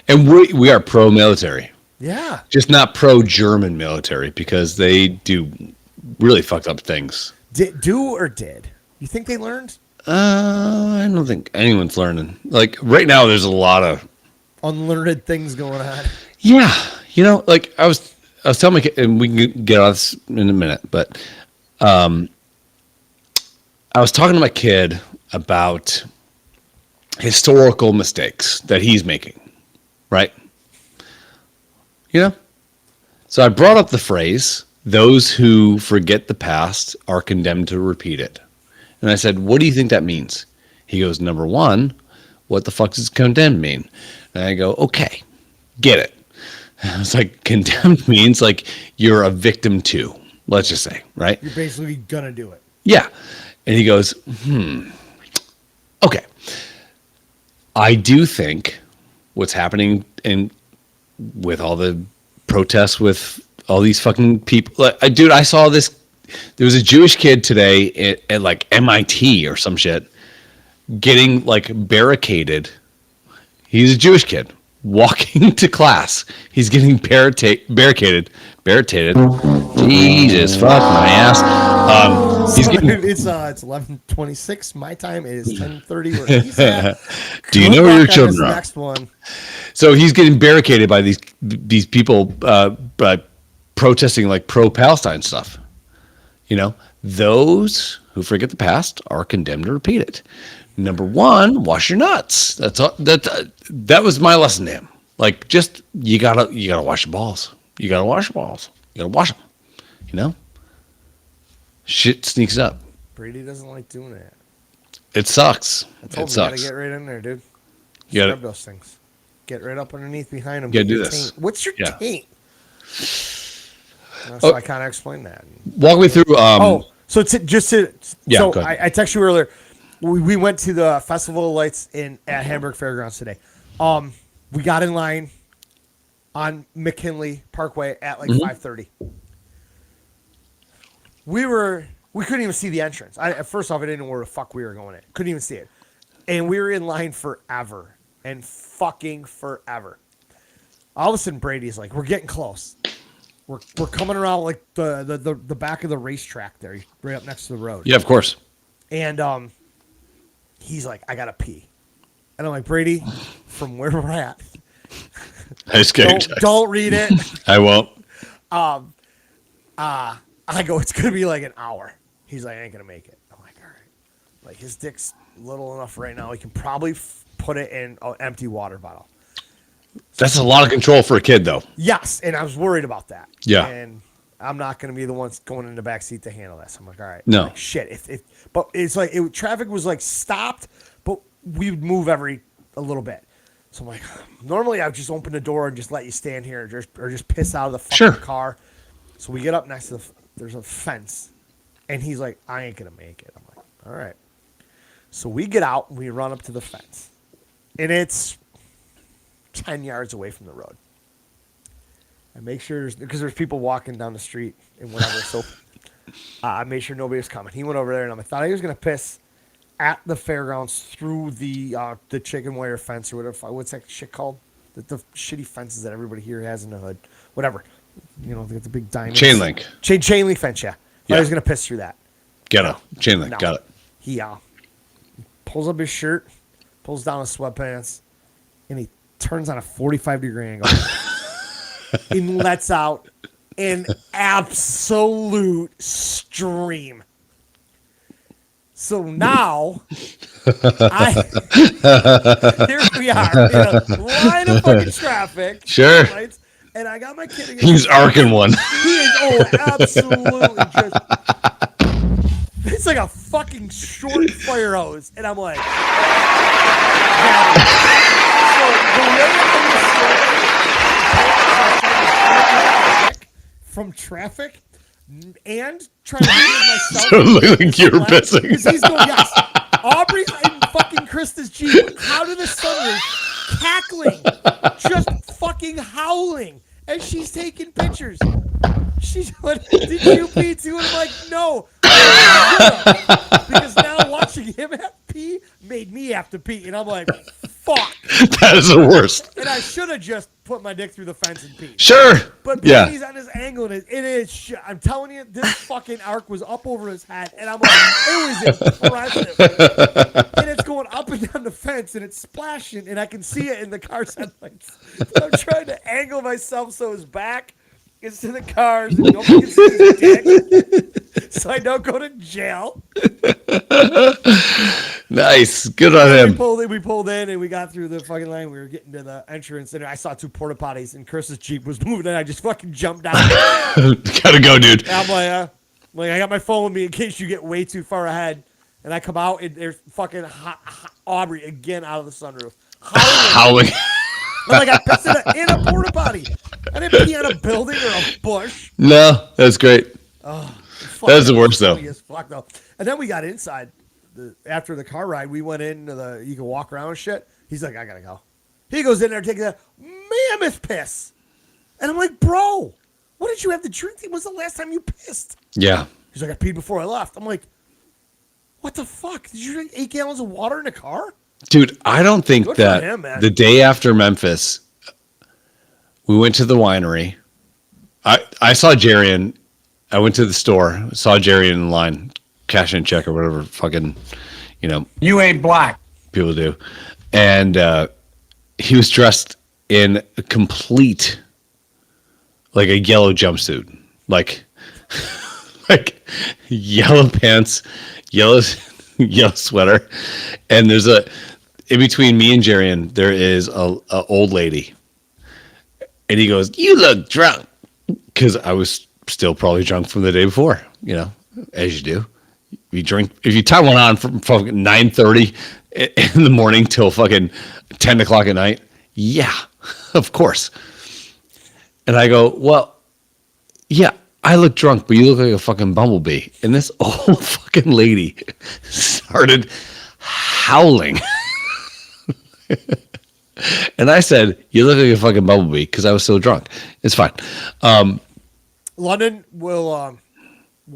and we are pro-military, Yeah. just not pro-German military because they do really fucked up things. Did you think they learned? I don't think anyone's learning. Like right now, there's a lot of Unlearned things going on. yeah. Like I was telling my kid, and we can get on this in a minute, but I was talking to my kid about historical mistakes that he's making, right? So I brought up the phrase, "Those who forget the past are condemned to repeat it." And I said, "What do you think that means?" He goes, "Number one, what the fuck does condemned mean?" And I go, "Okay, get it." And I was like, condemned means like you're a victim to, let's just say, right? You're basically gonna do it. Yeah. And he goes, okay. I do think what's happening with all the protests with all these fucking people. Dude, I saw this. There was a Jewish kid today at like MIT or some shit getting like barricaded. He's a Jewish kid walking to class. He's getting barricaded. Jesus, fuck my ass. He's getting. It's 11:26 my time. It is 10:30 where he's at. Do you know where your children are? Next one. So he's getting barricaded by these people protesting like pro-Palestine stuff. You know, those who forget the past are condemned to repeat it. Number one, wash your nuts. That's all. That was my lesson to him. Like, just you gotta wash your balls. You gotta wash your balls. You gotta wash them. You know, shit sneaks up. Brady doesn't like doing that. It sucks. I told him It you gotta sucks. get right in there, dude. You Scrub gotta, those things. Get right up underneath behind him. You gotta Get do your this. taint. What's your Yeah. taint? So I kind of explained that. walk me through. So Yeah, so go ahead. I texted you earlier. We went to the Festival of Lights at Hamburg Fairgrounds today. We got in line on McKinley Parkway at like 5:30. We couldn't even see the entrance. First off, I didn't know where the fuck we were going in. Couldn't even see it. And we were in line forever and fucking forever. All of a sudden, Brady's like, we're getting close. We're coming around like the back of the racetrack there, right up next to the road. Yeah, of course. And he's like, I gotta pee. And I'm like, Brady, from where we're at, don't read it. I won't. I go, it's gonna be like an hour. He's like, I ain't gonna make it. I'm like, all right. Like, his dick's little enough right now. He can probably put it in an empty water bottle. That's a lot of control for a kid, though. Yes, and I was worried about that. Yeah. And I'm not going to be the ones going in the back seat to handle this. I'm like, all right. No. Like, shit. But it's like traffic was like stopped, but we would move a little bit. So I'm like, normally I would just open the door and just let you stand here or just piss out of the fucking car. So we get up next to there's a fence, and he's like, I ain't going to make it. I'm like, all right. So we get out and we run up to the fence, and it's 10 yards away from the road. I make sure because there's people walking down the street and whatever. So I made sure nobody was coming. He went over there, and I thought he was going to piss at the fairgrounds through the chicken wire fence or whatever. What's that shit called? The shitty fences that everybody here has in the hood. Whatever. You know, they got the big diamonds. Chain link. Chain link fence, yeah. Yeah. He was going to piss through that. Chain link. No. Got it. He pulls up his shirt, pulls down his sweatpants, and he turns on a 45-degree angle and lets out an absolute stream. So now, here we are in a line of fucking traffic. Sure. Lights, and I got my kid again. He's arcing one. He is, absolutely just. It's like a fucking short fire hose, and I'm like. From traffic and trying to get myself. So it looked like you were pissing. He's going, yes. Aubrey's in fucking Krista's Jeep out of the sunroof, cackling, just fucking howling as she's taking pictures. She's like, did you pee too? And I'm like, no. Because now watching him have pee made me have to pee. And I'm like, fuck. That is the worst. And I should have just put my dick through the fence and peed. Sure. But yeah. he's on his angle, and it is shit. I'm telling you, this fucking arc was up over his head, and I'm like, it was impressive. And it's going up and down the fence, and it's splashing, and I can see it in the car's headlights. So I'm trying to angle myself so his back is to the cars, and nobody can see his dick, so I don't go to jail. Nice. Good on him. We pulled in, and we got through the fucking line. We were getting to the entrance, and I saw two porta potties, and Chris's Jeep was moving, and I just fucking jumped out. Gotta go, dude. And I'm like, I got my phone with me in case you get way too far ahead. And I come out, and there's fucking Aubrey again out of the sunroof. Howling. I'm like, I pissed in a porta potty. I didn't pee on a building or a bush. No, that's great. That's the worst, though. Fuck, though. And then we got inside. After the car ride, we went into you can walk around and shit. He's like, I gotta go. He goes in there taking a mammoth piss. And I'm like, bro, what did you have to drink? When was the last time you pissed? Yeah. He's like, I peed before I left. I'm like, what the fuck? Did you drink 8 gallons of water in a car? Dude, I don't think Good for that him, man. the day after Memphis, we went to the winery. I saw Jerry and I went to the store, saw Jerry in line, cash in check or whatever fucking, You ain't black. people do. And he was dressed in a complete, like a yellow jumpsuit, like yellow pants, yellow sweater, and there's in between me and Jerry, and there is a old lady, and he goes, "You look drunk," because I was still probably drunk from the day before, as you do. You drink if you tie one on from fucking 9:30 in the morning till fucking 10 o'clock at night. Yeah, of course. And I go, well, yeah, I look drunk, but you look like a fucking bumblebee. And this old fucking lady started howling. And I said, you look like a fucking bumblebee, because I was so drunk. It's fine. London will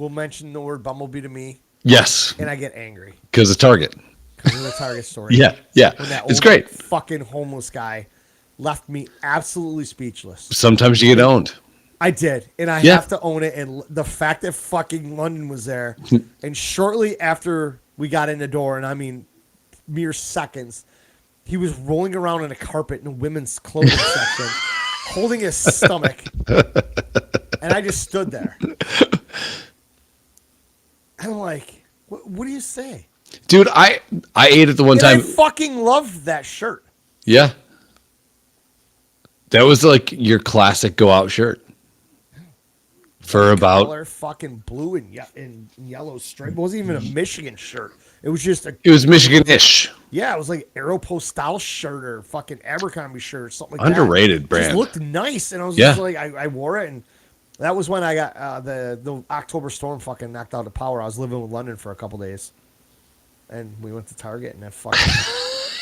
mention the word bumblebee to me, Yes, and I get angry because of Target. because of the Target story. Yeah. When that It's old great. fucking homeless guy left me absolutely speechless. Sometimes you get owned. I did, and I Yeah. have to own it. And the fact that fucking London was there, and shortly after we got in the door, and I mean mere seconds, he was rolling around on a carpet in a women's clothing section, holding his stomach, and I just stood there. I'm like, what do you say? Dude, I ate it the one And time. I fucking loved that shirt. Yeah. That was like your classic go out shirt. For about Color, fucking blue and yellow stripe. It wasn't even a Michigan shirt. It was just it was Michigan-ish. yeah, it was like Aeropostale shirt or fucking Abercrombie shirt or something like Underrated that. brand. Just looked nice, and I was Yeah. just like, I wore it, and that was when I got the October storm fucking knocked out the power. I was living with London for a couple days, and we went to Target, and that fucking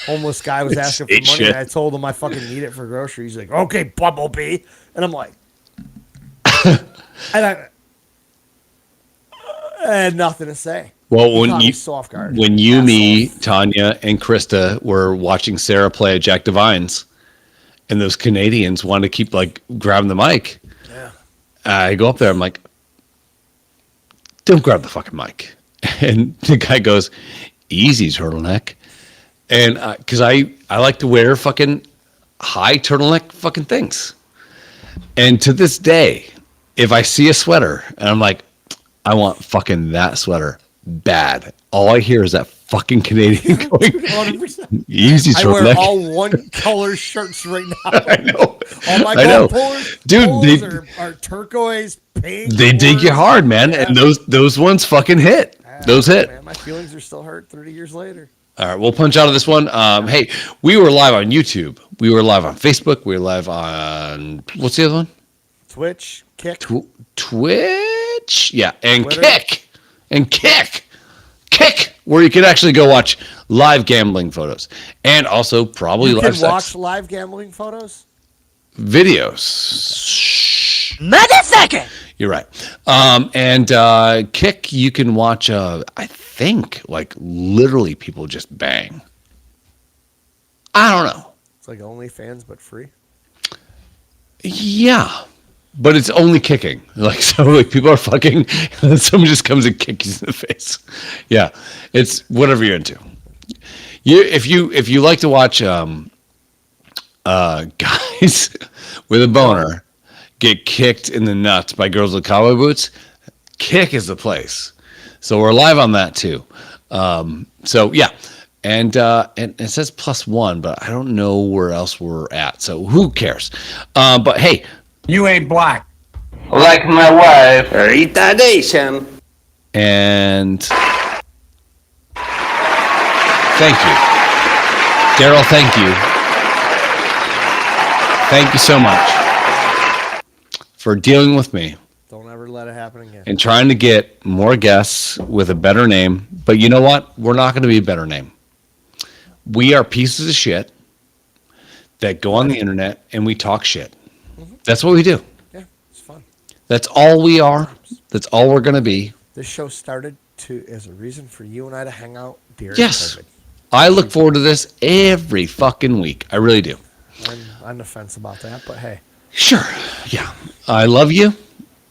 homeless guy was asking for ate money, shit. and I told him I fucking need it for groceries. He's like, okay, Bumblebee, and I'm like, and I had nothing to say. Well, He when caught me you so off guard. when you, me, Asshole. Tanya, and Krista were watching Sarah play at Jack Devine's, and those Canadians wanted to keep like grabbing the mic. Yeah. I go up there. I'm like, "Don't grab the fucking mic." And the guy goes, "Easy, turtleneck." And because I like to wear fucking high turtleneck fucking things. And to this day, if I see a sweater and I'm like, I want fucking that sweater bad, all I hear is that fucking Canadian going, 100%. easy I wear turtleneck. all one color shirts right now. I know. All my I know. golf Dude, polos are turquoise, pink. They dig you orange. hard, man. Yeah. And those ones fucking hit. Those hit. Man, my feelings are still hurt 30 years later. All right, we'll punch out of this one. Hey, we were live on YouTube. We were live on Facebook. We were live on, what's the other one? Twitch, Kick. Twitch. Yeah, and Twitter. Kick, where you can actually go watch live gambling photos. And also probably You live can watch sex live gambling photos. videos. Motherfucker! You're right. And Kick, you can watch, I think, like literally people just bang. I don't know. It's like OnlyFans, but free. Yeah. But it's only kicking. Like, so like people are fucking and then someone just comes and kicks you in the face. Yeah. It's whatever you're into. If you like to watch guys with a boner get kicked in the nuts by girls with cowboy boots, Kick is the place. So we're live on that too. So yeah. And it says +1, but I don't know where else we're at. So who cares? But hey, You ain't black. Like my wife, retardation. and thank you. Daryl, thank you. Thank you so much for dealing with me Don't ever let it happen again. and trying to get more guests with a better name. But you know what? We're not going to be a better name. We are pieces of shit. that go on the internet and we talk shit. That's what we do. Yeah, it's fun. That's all we are. That's all we're going to be. This show started as a reason for you and I to hang out during Yes. COVID. I look forward to this every fucking week. I really do. I'm on the fence about that, but hey. Sure. Yeah. I love you.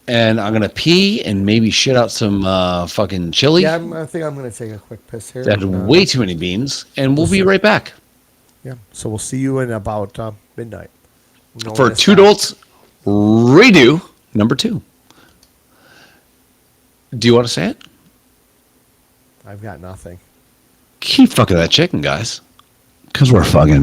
And I'm going to pee and maybe shit out some fucking chili. Yeah, I think I'm going to take a quick piss here. That's way too many beans. And we'll be right back. Yeah, so we'll see you in about midnight. No For one is Two stopped. Dolts redo number 2. Do you want to say it? I've got nothing. Keep fucking that chicken, guys. Because we're fucking